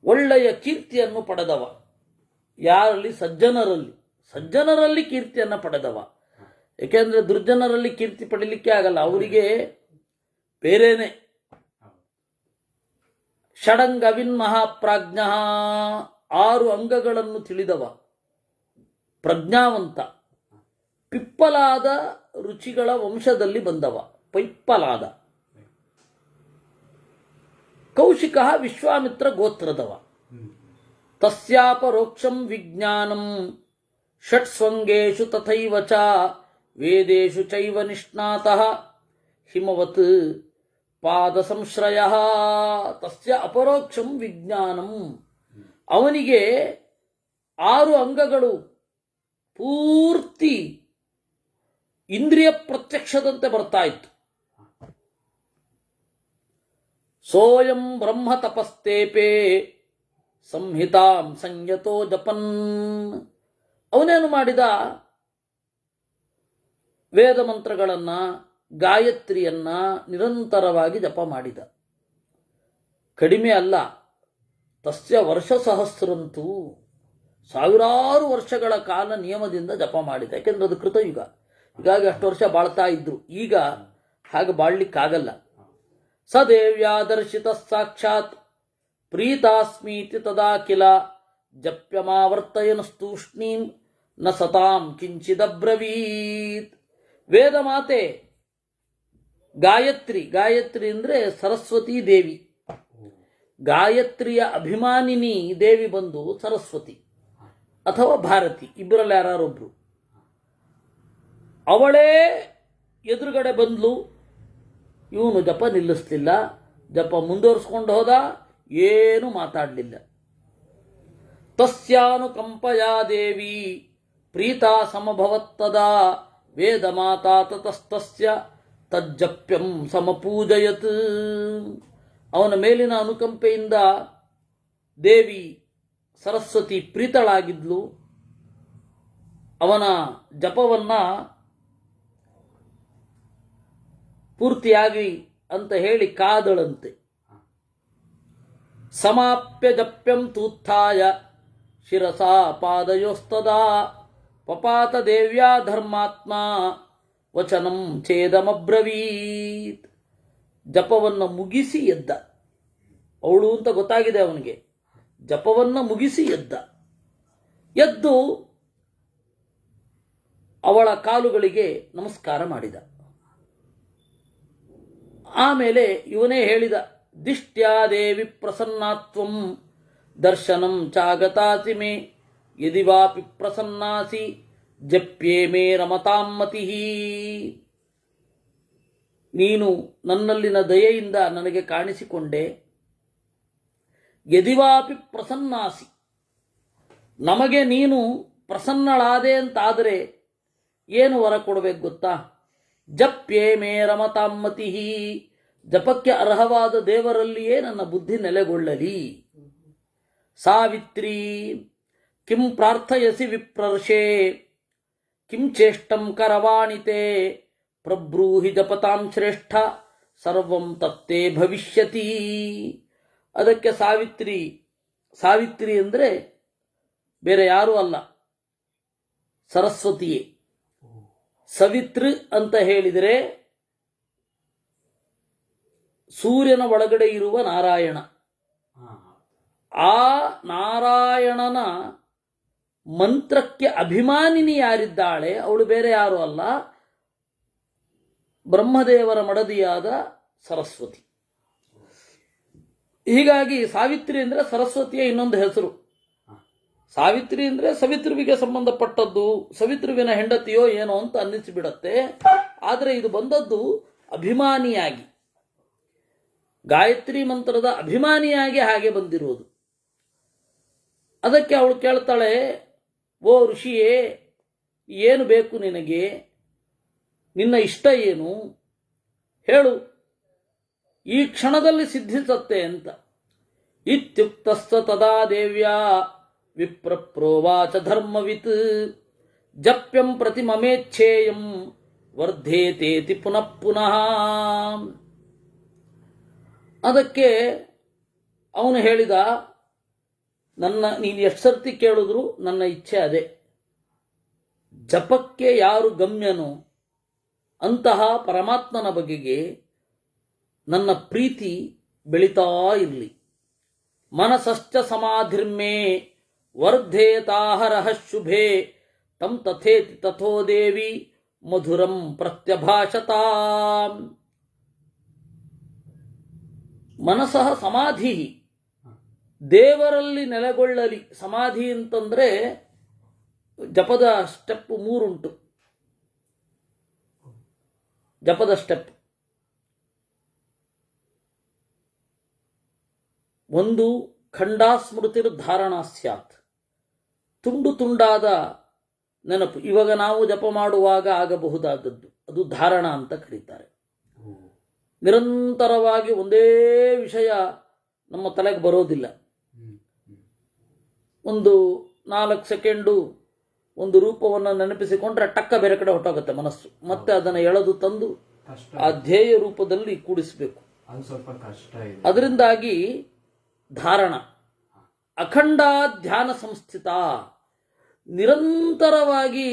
ಒಳ್ಳೆಯ ಕೀರ್ತಿಯನ್ನು ಪಡೆದವ. ಯಾರಲ್ಲಿ? ಸಜ್ಜನರಲ್ಲಿ ಕೀರ್ತಿಯನ್ನು ಪಡೆದವ. ಏಕೆಂದರೆ ದುರ್ಜನರಲ್ಲಿ ಕೀರ್ತಿ ಪಡೀಲಿಕ್ಕೆ ಆಗಲ್ಲ, ಅವರಿಗೆ ಬೇರೇನೆ. ಷಡಂಗವಿನ್ ಮಹಾಪ್ರಾಜ್ಞ, 6 ಅಂಗಗಳನ್ನು ತಿಳಿದವ, ಪ್ರಜ್ಞಾವಂತ. ಪಿಪ್ಪಲಾದ ರುಚಿಗಳ ವಂಶದಲ್ಲಿ ಬಂದವ, ಪೈಪ್ಪಲಾದ. ಕೌಶಿಕ ವಿಶ್ವಾಮಿತ್ರ ಗೋತ್ರದವ. ತಸ್ಯಾಪರೋಕ್ಷಂ ವಿಜ್ಞಾನಂ ಷಟ್ಸ್ವಂಗೇಷು ತಥೈವ ಚ ವೇದೇಷು ಚೈವ ನಿಷ್ಣಾತಃ ಹಿಮವತ್ ಪಾದ ಸಂಶ್ರಯ. ತಸ್ಯ ಅಪರೋಕ್ಷಂ ವಿಜ್ಞಾನಂ, ಅವನಿಗೆ 6 ಅಂಗಗಳು ಪೂರ್ತಿ ಇಂದ್ರಿಯ ಪ್ರತ್ಯಕ್ಷದಂತೆ ಬರ್ತಾ ಇತ್ತು. ಸೋಯಂ ಬ್ರಹ್ಮ ತಪಸ್ತೇಪೆ ಸಂಹಿತಾಂ ಸಂಯತೋ ಜಪನ್. ಅವನೇನು ಮಾಡಿದ? ವೇದ ಮಂತ್ರಗಳನ್ನು, ಗಾಯತ್ರಿಯನ್ನ ನಿರಂತರವಾಗಿ ಜಪ ಮಾಡಿದ. ಕಡಿಮೆ ಅಲ್ಲ, ತಸ್ಯ ವರ್ಷ ಸಹಸ್ರಂತೂ, 1000 ವರ್ಷಗಳ ಕಾಲ ನಿಯಮದಿಂದ ಜಪ ಮಾಡಿದ. ಯಾಕೆಂದ್ರೆ ಅದು ಕೃತಯುಗ, ಹೀಗಾಗಿ ಅಷ್ಟು ವರ್ಷ ಬಾಳ್ತಾ ಇದ್ರು. ಈಗ ಹಾಗೆ ಬಾಳ್ಲಿಕ್ಕಾಗಲ್ಲ. ಸದೇವ್ಯಾದರ್ಶಿತ ಸಾಕ್ಷಾತ್ ಪ್ರೀತಾಸ್ಮೀತಿ ತದಾ ಕಿಲ ಜಪ್ಯಮಾವರ್ತಯನ ಸ್ತೂಷ್ಣೀಂ ನ ಸತಾಂ ಕಿಂಚಿದಬ್ರವೀತ್. ವೇದ ಮಾತೆ ಗಾಯತ್ರಿ, ಗಾಯತ್ರಿ ಅಂದರೆ ಸರಸ್ವತಿ ದೇವಿ. ಗಾಯತ್ರಿಯ ಅಭಿಮಾನಿನಿ ದೇವಿ ಬಂದು ಸರಸ್ವತಿ ಅಥವಾ ಭಾರತಿ, ಇಬ್ಬರಲ್ಲಿ ಯಾರೊಬ್ರು. ಅವಳೇ ಎದುರುಗಡೆ ಬಂದ್ಲು. ಇವನು ಜಪ ನಿಲ್ಲಿಸ್ಲಿಲ್ಲ. ಜಪ ಮುಂದುವರಿಸ್ಕೊಂಡು ಹೋದ, ಏನು ಮಾತಾಡಲಿಲ್ಲ. ತಸ್ಯಾನುಕಂಪಯಾ ದೇವಿ ಪ್ರೀತಾ ಸಮಭವತ್ತದಾ ವೇದ ಮಾತಾ ತತಸ್ತಸ್ಯ ತಜ್ಜಪ್ಯಂ ಸಮಪೂಜಯತ್. ಅವನ ಮೇಲಿನ ಅನುಕಂಪೆಯಿಂದ ದೇವಿ ಸರಸ್ವತಿ ಪ್ರೀತಳಾಗಿದ್ಲು. ಅವನ ಜಪವನ್ನ ಪೂರ್ತಿಯಾಗಿ ಅಂತ ಹೇಳಿ ಕಾದಳಂತೆ. ಸಮಾಪ್ಯ ಜಪ್ಯಂ ತೂತ್ಥಾಯ ಶಿರಸಾ ಪಾದಯೋಸ್ತದಾ ಪಪಾತ ದೇವ್ಯಾ ಧರ್ಮಾತ್ಮ ವಚನಂ ಛೇದಮಬ್ರವೀತ್. ಜಪವನ್ನು ಮುಗಿಸಿ ಎದ್ದ. ಅವಳು ಅಂತ ಗೊತ್ತಾಗಿದೆ ಅವನಿಗೆ. ಜಪವನ್ನು ಮುಗಿಸಿ ಎದ್ದ. ಎದ್ದು ಅವಳ ಕಾಲುಗಳಿಗೆ ನಮಸ್ಕಾರ ಮಾಡಿದ. ಆಮೇಲೆ ಇವನೇ ಹೇಳಿದ, ದಿಷ್ಟ್ಯಾ ದೇವಿ ಪ್ರಸನ್ನಾತ್ವಂ ದರ್ಶನಂ ಚಾಗತಾಸಿ ಮೇ ಯದಿ ವಾಪಿ ಪ್ರಸನ್ನಾಸಿ ಜಪ್ಯೇ ಮೇ ರಮತಾಂ ಮತಿಃ. ನೀನು ನನ್ನಲ್ಲಿನ ದಯೆಯಿಂದ ನನಗೆ ಕಾಣಿಸಿಕೊಂಡೆ. ಯದಿವಾಪಿ ಪ್ರಸನ್ನಾಸಿ, ನಮಗೆ ನೀನು ಪ್ರಸನ್ನಳಾದೆ ಅಂತಾದರೆ ಏನು ವರ ಕೊಡಬೇಕು ಗೊತ್ತಾ? ಜಪ್ಯೇ ಮೇ ರಮತಾಂ ಮತಿಃ, ಜಪಕ್ಕೆ ಅರ್ಹವಾದ ದೇವರಲ್ಲಿಯೇ ನನ್ನ ಬುದ್ಧಿ ನೆಲೆಗೊಳ್ಳಲಿ. ಸಾವಿತ್ರಿ ಕಿಂ ಪ್ರಾರ್ಥಯಸಿ ವಿಪ್ರರ್ಷೆ ಕಿಂ ಚೇಷ್ಟಂ ಕರವಾಣಿತೆ ಪ್ರಬ್ರೂಹಿ ಜಪತಾಂ ಶ್ರೇಷ್ಠ ಸರ್ವಂ ತತ್ತೇ ಭವಿಷ್ಯತಿ. ಅದಕ್ಕೆ ಸಾವಿತ್ರಿ, ಸಾವಿತ್ರಿ ಅಂದರೆ ಬೇರೆ ಯಾರೂ ಅಲ್ಲ, ಸರಸ್ವತಿಯೇ. ಸವಿತೃ ಅಂತ ಹೇಳಿದರೆ ಸೂರ್ಯನ ಒಳಗಡೆ ಇರುವ ನಾರಾಯಣ. ಆ ನಾರಾಯಣನ ಮಂತ್ರಕ್ಕೆ ಅಭಿಮಾನಿನಿ ಯಾರಿದ್ದಾಳೆ ಅವಳು ಬೇರೆ ಯಾರು ಅಲ್ಲ, ಬ್ರಹ್ಮದೇವರ ಮಡದಿಯಾದ ಸರಸ್ವತಿ. ಹೀಗಾಗಿ ಸಾವಿತ್ರಿ ಅಂದರೆ ಸರಸ್ವತಿಯ ಇನ್ನೊಂದು ಹೆಸರು. ಸಾವಿತ್ರಿ ಅಂದರೆ ಸವಿತೃವಿಗೆ ಸಂಬಂಧಪಟ್ಟದ್ದು, ಸವಿತೃವಿನ ಹೆಂಡತಿಯೋ ಏನೋ ಅಂತ ಅನ್ನಿಸಿಬಿಡತ್ತೆ. ಆದರೆ ಇದು ಬಂದದ್ದು ಅಭಿಮಾನಿಯಾಗಿ, ಗಾಯತ್ರಿ ಮಂತ್ರದ ಅಭಿಮಾನಿಯಾಗಿ ಹಾಗೆ ಬಂದಿರೋದು. ಅದಕ್ಕೆ ಅವಳು ಕೇಳ್ತಾಳೆ, ಓ ಋಷಿಯೇ, ಏನು ಬೇಕು ನಿನಗೆ? ನಿನ್ನ ಇಷ್ಟ ಏನು ಹೇಳು, ಈ ಕ್ಷಣದಲ್ಲಿ ಸಿದ್ಧಿಸತ್ತೆ ಅಂತ. ಇತ್ಯುಕ್ತಸ್ತ ತದಾ ದೇವ್ಯಾ ವಿಪ್ರಪ್ರೋವಾಚ ಧರ್ಮವಿತ್ ಜಪ್ಯಂ ಪ್ರತಿ ಮಮೇಚ್ಛೇಯಂ ವರ್ಧೇತೇತಿ ಪುನಃ ಪುನಃ. ಅದಕ್ಕೆ ಅವನು ಹೇಳಿದ, ನೀನು ಎಷ್ಟು ಸರ್ತಿ ಕೇಳಿದ್ರು ನನ್ನ ಇಚ್ಛೆ ಅದೇ. ಜಪಕ್ಕೆ ಯಾರು ಗಮ್ಯನೋ ಅಂತಹ ಪರಮಾತ್ಮನ ಬಗೆಗೆ ನನ್ನ ಪ್ರೀತಿ ಬೆಳೀತಾ ಇರಲಿ. ಮನಸಶ್ಚ ಸಮಾಧಿರ್ಮೇ ವರ್ಧೇತಾಹರಃ ಶುಭೇ ತಂ ತಥೇತಿ ತಥೋ ದೇವಿ ಮಧುರಂ ಪ್ರತ್ಯಭಾಷತಾಂ. ಮನಸಃ ಸಮಾಧಿ, ದೇವರಲ್ಲಿ ನೆಲೆಗೊಳ್ಳಲಿ. ಸಮಾಧಿ ಅಂತಂದ್ರೆ ಜಪದ ಸ್ಟೆಪ್ 3 ಉಂಟು. ಜಪದ ಸ್ಟೆಪ್ 1 ಖಂಡಾಸ್ಮೃತಿರ್ ಧಾರಣಾ ಸ್ಯಾತ್, ತುಂಡು ತುಂಡಾದ ನೆನಪು. ಇವಾಗ ನಾವು ಜಪ ಮಾಡುವಾಗ ಆಗಬಹುದಾದದ್ದು ಅದು ಧಾರಣ ಅಂತ ಕರೀತಾರೆ. ನಿರಂತರವಾಗಿ ಒಂದೇ ವಿಷಯ ನಮ್ಮ ತಲೆಗೆ ಬರೋದಿಲ್ಲ. ಒಂದು 4 ಸೆಕೆಂಡು ಒಂದು ರೂಪವನ್ನು ನೆನಪಿಸಿಕೊಂಡ್ರೆ ಟಕ್ಕ ಬೇರೆ ಕಡೆ ಹೊಟ್ಟೋಗುತ್ತೆ ಮನಸ್ಸು. ಮತ್ತೆ ಅದನ್ನು ಎಳೆದು ತಂದು ಆ ಧ್ಯೇಯ ರೂಪದಲ್ಲಿ ಕೂಡಿಸಬೇಕು. ಅದರಿಂದಾಗಿ ಧಾರಣ. ಅಖಂಡ ಧ್ಯಾನ ಸಂಸ್ಥಿತ, ನಿರಂತರವಾಗಿ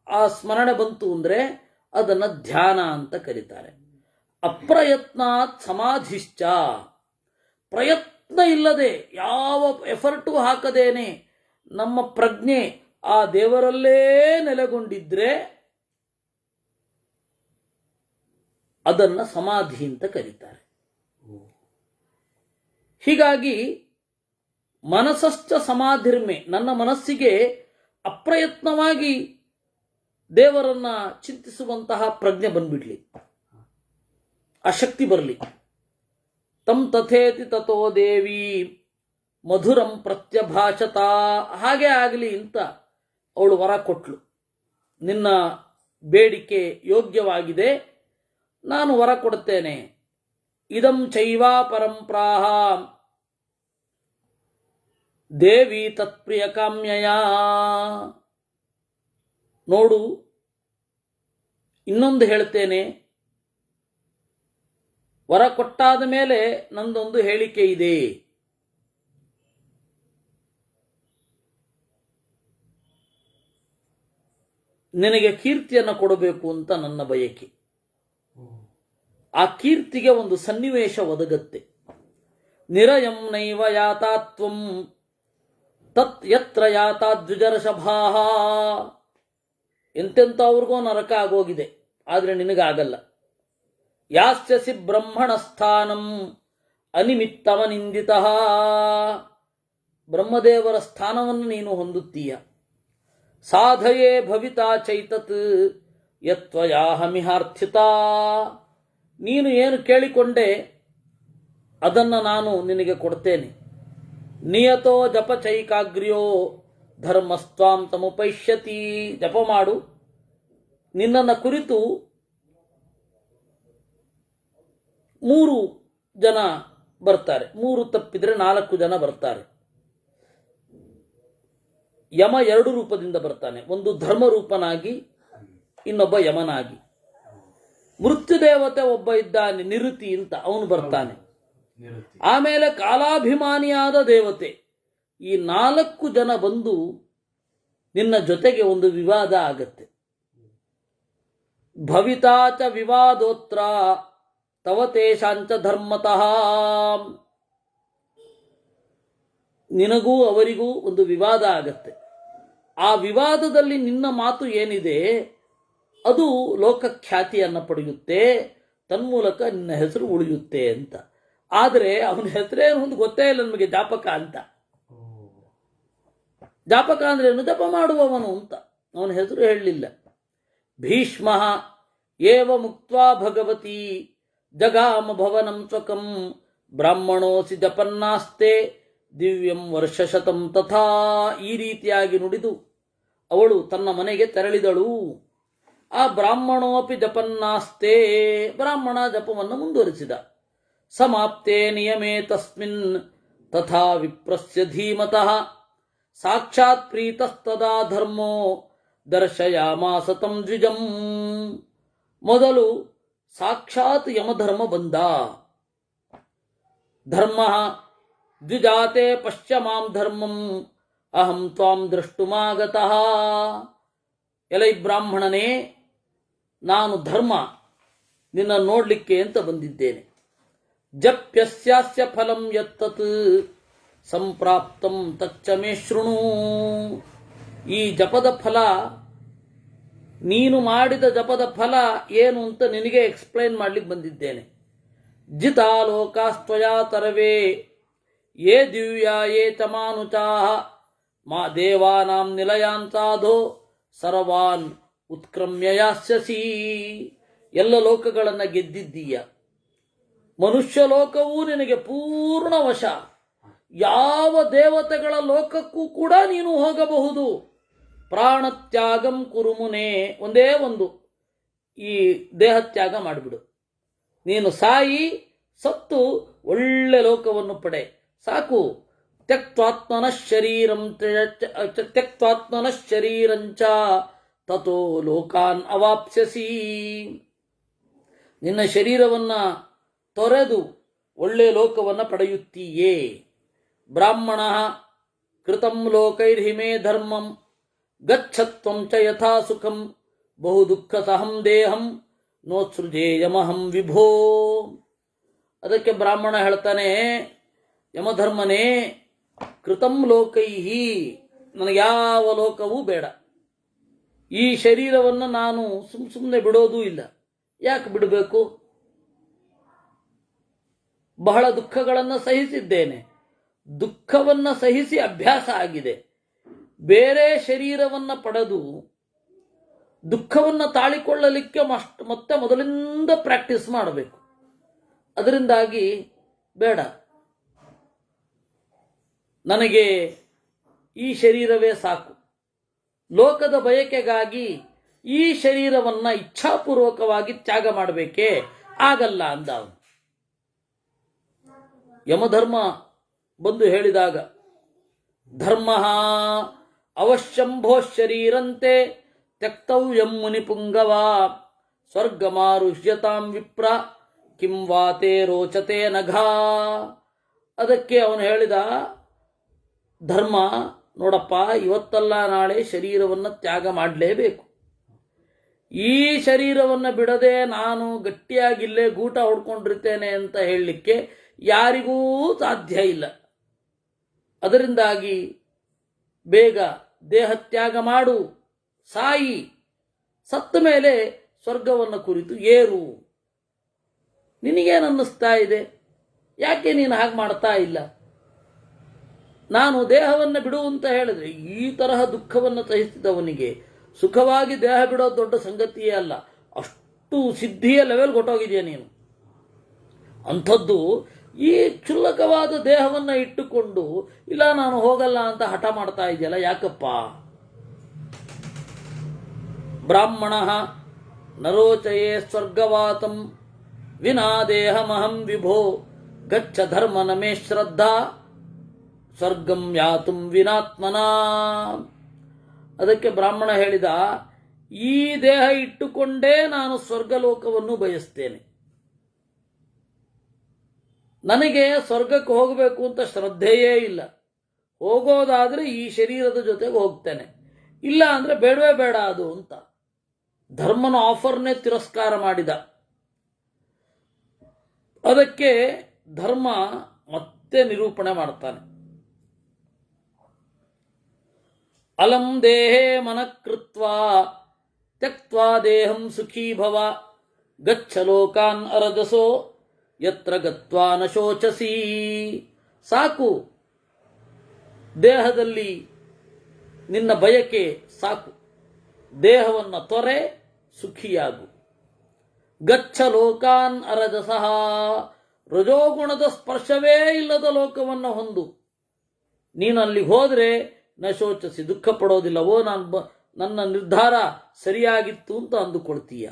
ಆ ಸ್ಮರಣೆ ಬಂತು ಅಂದರೆ ಅದನ್ನು ಧ್ಯಾನ ಅಂತ ಕರೀತಾರೆ. ಅಪ್ರಯತ್ನಾತ್ ಸಮಾಧಿಶ್ಚ, ಪ್ರಯತ್ನ ಇಲ್ಲದೆ ಯಾವ ಎಫರ್ಟು ಹಾಕದೇನೆ ನಮ್ಮ ಪ್ರಜ್ಞೆ ಆ ದೇವರಲ್ಲೇ ನೆಲೆಗೊಂಡಿದ್ರೆ ಅದನ್ನು ಸಮಾಧಿ ಅಂತ ಕರೀತಾರೆ. ಹೀಗಾಗಿ ಮನಸಶ್ಚ ಸಮಾಧಿರ್ಮೆ, ನನ್ನ ಮನಸ್ಸಿಗೆ ಅಪ್ರಯತ್ನವಾಗಿ ದೇವರನ್ನ ಚಿಂತಿಸುವಂತಹ ಪ್ರಜ್ಞೆ ಬಂದ್ಬಿಡ್ಲಿ, ಆ ಶಕ್ತಿ ಬರಲಿ. ತಂ ತಥೇತಿ ತಥೋ ದೇವಿ ಮಧುರಂ ಪ್ರತ್ಯಭಾಷತ. ಹಾಗೆ ಆಗಲಿ ಅಂತ ಅವಳು ವರ ಕೊಟ್ಲು. ನಿನ್ನ ಬೇಡಿಕೆ ಯೋಗ್ಯವಾಗಿದೆ, ನಾನು ವರ ಕೊಡುತ್ತೇನೆ. ಇದಂ ಚೈವಾ ಪರಂಪ್ರಾಹ ದೇವಿ ತತ್ಪ್ರಿಯ ಕಾಮ್ಯಯ. ನೋಡು, ಇನ್ನೊಂದು ಹೇಳ್ತೇನೆ. ವರ ಕೊಟ್ಟಾದ ಮೇಲೆ ನಂದೊಂದು ಹೇಳಿಕೆ ಇದೆ. ನಿನಗೆ ಕೀರ್ತಿಯನ್ನು ಕೊಡಬೇಕು ಅಂತ ನನ್ನ ಬಯಕೆ. ಆ ಕೀರ್ತಿಗೆ ಒಂದು ಸನ್ನಿವೇಶ ಒದಗತ್ತೆ. ನಿರಯಂ ನೈವ ಯಾತಾತ್ವಂ ತತ್ ಯತ್ರ ಯಾತಾದ್ವಿಜರ್ಷಭಾಹ. ಎಂತೆಂಥವ್ರಿಗೋ ನರಕ ಆಗೋಗಿದೆ, ಆದರೆ ನಿನಗಾಗಲ್ಲ. ಯಾಸ್ಯಸಿ ಬ್ರಹ್ಮಣ ಸ್ಥಾನಂ ಅನಿಮಿತ್ತಮನಿಂದಿತ. ಬ್ರಹ್ಮದೇವರ ಸ್ಥಾನವನ್ನು ನೀನು ಹೊಂದುತ್ತೀಯ. ಸಾಧಯೇ ಭವಿತಾ ಚೈತತ್ ಯತ್ವಯಾಹಮಿಹಾರ್ಥಿತ. ನೀನು ಏನು ಕೇಳಿಕೊಂಡೆ ಅದನ್ನು ನಾನು ನಿನಗೆ ಕೊಡ್ತೇನೆ. ನಿಯತೋ ಜಪ ಚೈಕಾಗ್ರ್ಯೋ ಧರ್ಮಸ್ತ್ವಾಂ ತಮುಪೈಷ್ಯತಿ. ಜಪ ಮಾಡು. ನಿನ್ನನ್ನು ಕುರಿತು 3 ಜನ ಬರ್ತಾರೆ, 3 ತಪ್ಪಿದ್ರೆ 4 ಜನ ಬರ್ತಾರೆ. ಯಮ 2 ರೂಪದಿಂದ ಬರ್ತಾನೆ. ಒಂದು ಧರ್ಮರೂಪನಾಗಿ, ಇನ್ನೊಬ್ಬ ಯಮನಾಗಿ. ಮೃತ್ಯುದೇವತೆ ಒಬ್ಬ ಇದ್ದಾನೆ, ನಿರುತಿ ಅಂತ, ಅವನು ಬರ್ತಾನೆ. ಆಮೇಲೆ ಕಾಲಾಭಿಮಾನಿಯಾದ ದೇವತೆ. ಈ 4 ಜನ ಬಂದು ನಿನ್ನ ಜೊತೆಗೆ ಒಂದು ವಿವಾದ ಆಗತ್ತೆ. ಭವಿತಾಚ ವಿವಾದೋತ್ರ ತವ ತೇಷಾಂಚ ಧರ್ಮತಃ. ನಿನಗೂ ಅವರಿಗೂ ಒಂದು ವಿವಾದ ಆಗತ್ತೆ. ಆ ವಿವಾದದಲ್ಲಿ ನಿನ್ನ ಮಾತು ಏನಿದೆ ಅದು ಲೋಕಖ್ಯಾತಿಯನ್ನು ಪಡೆಯುತ್ತೆ, ತನ್ಮೂಲಕ ನಿನ್ನ ಹೆಸರು ಉಳಿಯುತ್ತೆ ಅಂತ. ಆದರೆ ಅವನ ಹೆಸರೇನು ಒಂದು ಗೊತ್ತೇ ಇಲ್ಲ ನಮಗೆ. ಜಾಪಕ ಅಂತ. ಜಾಪಕ ಅಂದ್ರೆ ಏನು? ಜಪ ಮಾಡುವವನು ಅಂತ. ಅವನ ಹೆಸರು ಹೇಳಲಿಲ್ಲ. ಭೀಷ್ಮ ಏವ ಮುಕ್ತ್ವಾ ಭಗವತಿ ಜಗಾಮ ಭವನಂ ಸ್ವಕಂ ಬ್ರಾಹ್ಮಣೋಸಿ ಜಪನ್ನಾಸ್ತೆ ದಿವ್ಯಂ ವರ್ಷಶತಂ ತಥಾ. ಈ ರೀತಿಯಾಗಿ ನುಡಿದು ಅವಳು ತನ್ನ ಮನೆಗೆ ತೆರಳಿದಳು. ಆ ಬ್ರಾಹ್ಮಣೋಪಿ ಜಪನ್ನಾಸ್ತೆ. ಬ್ರಾಹ್ಮಣ ಜಪವನ್ನು ಮುಂದುವರಿಸಿದ. ಸಮಾಪ್ತೆ ನಿಯಮೇ ತಸ್ಮಿನ್ ತಥಾ ವಿಪ್ರಸ್ಯ ಧೀಮತಃ ಸಾಕ್ಷಾತ್ ಪ್ರೀತಸ್ತದಾ ಧರ್ಮೋ ದರ್ಶಯಾಮಾಸ ತಂ ದ್ವಿಜಂ. ಮೊದಲು ಸಾಕ್ಷಾತ್ ಯಮಧರ್ಮ ಬಂದ. ಧರ್ಮ ದ್ವಿಜಾತೆ ಪಶ್ಯ ಮಾಂ ಧರ್ಮಂ ಅಹಂ ತ್ವಾಂ ದೃಷ್ಟುಮಾಗತಃ. ಎಲೈ ಬ್ರಾಹ್ಮಣನೇ, ನಾನು ಧರ್ಮ ನಿನ್ನ ನೋಡ್ಲಿಕ್ಕೆ ಅಂತ ಬಂದಿದ್ದೇನೆ. ಜಪ್ಯಸ್ಯಾಸ್ಯ ಫಲಂ ಯತ್ತತ್ ಸಂಪ್ರಾಪ್ತಂ ತಚ್ಚ ಮೇ ಶೃಣು. ಈ ಜಪದ ಫಲ, ನೀನು ಮಾಡಿದ ಜಪದ ಫಲ ಏನು ಅಂತ ನಿನಗೆ ಎಕ್ಸ್ಪ್ಲೈನ್ ಮಾಡ್ಲಿಕ್ಕೆ ಬಂದಿದ್ದೇನೆ. ಜಿತಾ ಲೋಕಾಸ್ತ್ವಯಾ ತರವೇ ಯೇ ದಿವ್ಯಾ ಯೇ ಚ ಮಾನುಚಾಃ ಮಾ ದೇವಾನಾಂ ನಿಲಯಾನ್ ಸಾಧೋ ಸರ್ವಾನ್ ಉತ್ಕ್ರಮ್ಯ ಯಾಸ್ಯಸಿ. ಎಲ್ಲ ಲೋಕಗಳನ್ನು ಗೆದ್ದಿದ್ದೀಯ. ಮನುಷ್ಯ ಲೋಕವೂ ನಿನಗೆ ಪೂರ್ಣ ವಶ. ಯಾವ ದೇವತೆಗಳ ಲೋಕಕ್ಕೂ ಕೂಡ ನೀನು ಹೋಗಬಹುದು. ಪ್ರಾಣತ್ಯಾಗಂ ಕುರುಮುನೆ. ಒಂದೇ ಒಂದು, ಈ ದೇಹತ್ಯಾಗ ಮಾಡಿಬಿಡು. ನೀನು ಸಾಯಿ, ಸತ್ತು ಒಳ್ಳೆ ಲೋಕವನ್ನು ಪಡೆ ಸಾಕು. ತ್ಯಕ್ತ್ವಾತ್ಮನಃ ಶರೀರಂಚ ತಥೋ ಲೋಕಾನ್ ಅವಾಪ್ಸ್ಯಸಿ. ನಿನ್ನ ಶರೀರವನ್ನ ತೊರೆದು ಒಳ್ಳೆ ಲೋಕವನ್ನು ಪಡೆಯುತ್ತೀಯೇ. ಬ್ರಾಹ್ಮಣ ಕೃತಂ ಲೋಕೈರ್ಹಿಮೇ ಧರ್ಮಂ ಗಚ್ಚತ್ವಂ ಚ ಯಥಾ ಸುಖಂ ಬಹು ದುಃಖ ಸಹಂ ದೇಹಂ ನೋತ್ಸೃಜೇಯಮಹಂ ವಿಭೋ. ಅದಕ್ಕೆ ಬ್ರಾಹ್ಮಣ ಹೇಳ್ತಾನೆ, ಯಮಧರ್ಮನೇ, ಕೃತಂ ಲೋಕೈಹಿ, ನನಗೆ ಯಾವ ಲೋಕವೂ ಬೇಡ. ಈ ಶರೀರವನ್ನು ನಾನು ಸುಮ್ಮನೆ ಬಿಡೋದೂ ಇಲ್ಲ. ಯಾಕೆ ಬಿಡಬೇಕು? ಬಹಳ ದುಃಖಗಳನ್ನು ಸಹಿಸಿದ್ದೇನೆ. ದುಃಖವನ್ನು ಸಹಿಸಿ ಅಭ್ಯಾಸ ಆಗಿದೆ. ಬೇರೆ ಶರೀರವನ್ನು ಪಡೆದು ದುಃಖವನ್ನು ತಾಳಿಕೊಳ್ಳಲಿಕ್ಕೆ ಮತ್ತೆ ಮೊದಲಿಂದ ಪ್ರಾಕ್ಟೀಸ್ ಮಾಡಬೇಕು. ಅದರಿಂದಾಗಿ ಬೇಡ, ನನಗೆ ಈ ಶರೀರವೇ ಸಾಕು. ಲೋಕದ ಬಯಕೆಗಾಗಿ ಈ ಶರೀರವನ್ನು ಇಚ್ಛಾಪೂರ್ವಕವಾಗಿ ತ್ಯಾಗ ಮಾಡಬೇಕೇ? ಆಗಲ್ಲ ಅಂದ ಅವನು. ಯಮಧರ್ಮ ಬಂದು ಹೇಳಿದಾಗ, ಧರ್ಮ ಅವಶ್ಯಂಭೋ ಶರೀರಂತೆ ತ್ಯಕ್ತವ್ಯಂ ಮುನಿಪುಂಗವ ಸ್ವರ್ಗಮಾರುಷ್ಯತಾಂ ವಿಪ್ರ ಕಿಂ ವಾತೆ ರೋಚತೆ ನಘಾ. ಅದಕ್ಕೆ ಅವನು ಹೇಳಿದ, ಧರ್ಮ ನೋಡಪ್ಪ, ಇವತ್ತಲ್ಲ ನಾಳೆ ಶರೀರವನ್ನು ತ್ಯಾಗ ಮಾಡಲೇಬೇಕು. ಈ ಶರೀರವನ್ನು ಬಿಡದೆ ನಾನು ಗಟ್ಟಿಯಾಗಿಲ್ಲೇ ಗೂಟ ಹೊಡ್ಕೊಂಡಿರ್ತೇನೆ ಅಂತ ಹೇಳಲಿಕ್ಕೆ ಯಾರಿಗೂ ಸಾಧ್ಯ ಇಲ್ಲ. ಅದರಿಂದಾಗಿ ಬೇಗ ದೇಹ ತ್ಯಾಗ ಮಾಡು, ಸಾಯಿ, ಸತ್ತ ಮೇಲೆ ಸ್ವರ್ಗವನ್ನು ಕುರಿತು ಏರು. ನಿನಗೇನನ್ನಿಸ್ತಾ ಇದೆ? ಯಾಕೆ ನೀನು ಹಾಗೆ ಮಾಡ್ತಾ ಇಲ್ಲ? ನಾನು ದೇಹವನ್ನು ಬಿಡು ಅಂತ ಹೇಳಿದ್ರೆ, ಈ ತರಹ ದುಃಖವನ್ನು ಸಹಿಸಿದವನಿಗೆ ಸುಖವಾಗಿ ದೇಹ ಬಿಡೋದು ದೊಡ್ಡ ಸಂಗತಿಯೇ ಅಲ್ಲ. ಅಷ್ಟು ಸಿದ್ಧಿಯ ಲೆವೆಲ್ ಕೊಟ್ಟೋಗಿದೆಯಾ ನೀನು. ಅಂಥದ್ದು ಈ ಕ್ಷುಲ್ಲಕವಾದ ದೇಹವನ್ನು ಇಟ್ಟುಕೊಂಡು ಇಲ್ಲ ನಾನು ಹೋಗಲ್ಲ ಅಂತ ಹಠ ಮಾಡ್ತಾ ಇದೆಯಲ್ಲ, ಯಾಕಪ್ಪ? ಬ್ರಾಹ್ಮಣ ನರೋಚಯೇ ಸ್ವರ್ಗವಾತಂ ವಿನಾ ದೇಹಮಹಂ ವಿಭೋ ಗಚ್ಚ ಧರ್ಮ ನಮೇ ಶ್ರದ್ಧಾ ಸ್ವರ್ಗಂ ಯಾತುಂ ವಿನಾತ್ಮನಾ. ಅದಕ್ಕೆ ಬ್ರಾಹ್ಮಣ ಹೇಳಿದ, ಈ ದೇಹ ಇಟ್ಟುಕೊಂಡೇ ನಾನು ಸ್ವರ್ಗಲೋಕವನ್ನು ಬಯಸ್ತೇನೆ. ನನಗೆ ಸ್ವರ್ಗಕ್ಕೆ ಹೋಗಬೇಕು ಅಂತ ಶ್ರದ್ಧೆಯೇ ಇಲ್ಲ. ಹೋಗೋದಾದರೆ ಈ ಶರೀರದ ಜೊತೆಗೆ ಹೋಗ್ತೇನೆ, ಇಲ್ಲ ಅಂದರೆ ಬೇಡವೇ ಬೇಡ ಅದು ಅಂತ ಧರ್ಮನ ಆಫರ್ನೇ ತಿರಸ್ಕಾರ ಮಾಡಿದ. ಅದಕ್ಕೆ ಧರ್ಮ ಮತ್ತೆ ನಿರೂಪಣೆ ಮಾಡ್ತಾನೆ. ಅಲಂ ದೇಹೇ ಮನಃಕೃತ್ವಾ ತ್ಯಕ್ತ್ವಾ ದೇಹಂ ಸುಖೀ ಭವ ಗಚ್ಚ ಲೋಕಾನ್ ಅರಜಸೋ ಯತ್ರ ಗತ್ವಾ ನ ಶೋಚಸಿ. ಸಾಕು, ದೇಹದಲ್ಲಿ ನಿನ್ನ ಬಯಕೆ ಸಾಕು. ದೇಹವನ್ನು ತೊರೆ, ಸುಖಿಯಾಗು. ಗಚ್ಚ ಲೋಕಾನ್ ಅರಜಸಃ, ರಜೋಗುಣದ ಸ್ಪರ್ಶವೇ ಇಲ್ಲದ ಲೋಕವನ್ನು ಹೊಂದು. ನೀನು ಅಲ್ಲಿಗೆ ಹೋದರೆ ನ ಶೋಚಿಸಿ, ದುಃಖ ಪಡೋದಿಲ್ಲವೋ, ನನ್ನ ನಿರ್ಧಾರ ಸರಿಯಾಗಿತ್ತು ಅಂತ ಅಂದುಕೊಳ್ತೀಯ.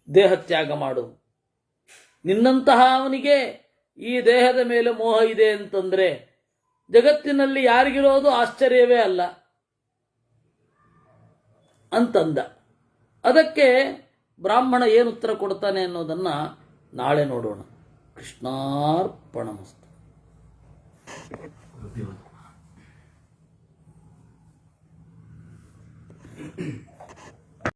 ದೇಹ ತ್ಯಾಗ ಮಾಡು. ನಿನ್ನಂತಹ ಅವನಿಗೆ ಈ ದೇಹದ ಮೇಲೆ ಮೋಹ ಇದೆ ಅಂತಂದ್ರೆ ಜಗತ್ತಿನಲ್ಲಿ ಯಾರಿಗಿರೋದು ಆಶ್ಚರ್ಯವೇ ಅಲ್ಲ ಅಂತಂದ. ಅದಕ್ಕೆ ಬ್ರಾಹ್ಮಣ ಏನು ಉತ್ತರ ಕೊಡ್ತಾನೆ ಅನ್ನೋದನ್ನ ನಾಳೆ ನೋಡೋಣ. ಕೃಷ್ಣಾರ್ಪಣಮಸ್ತು.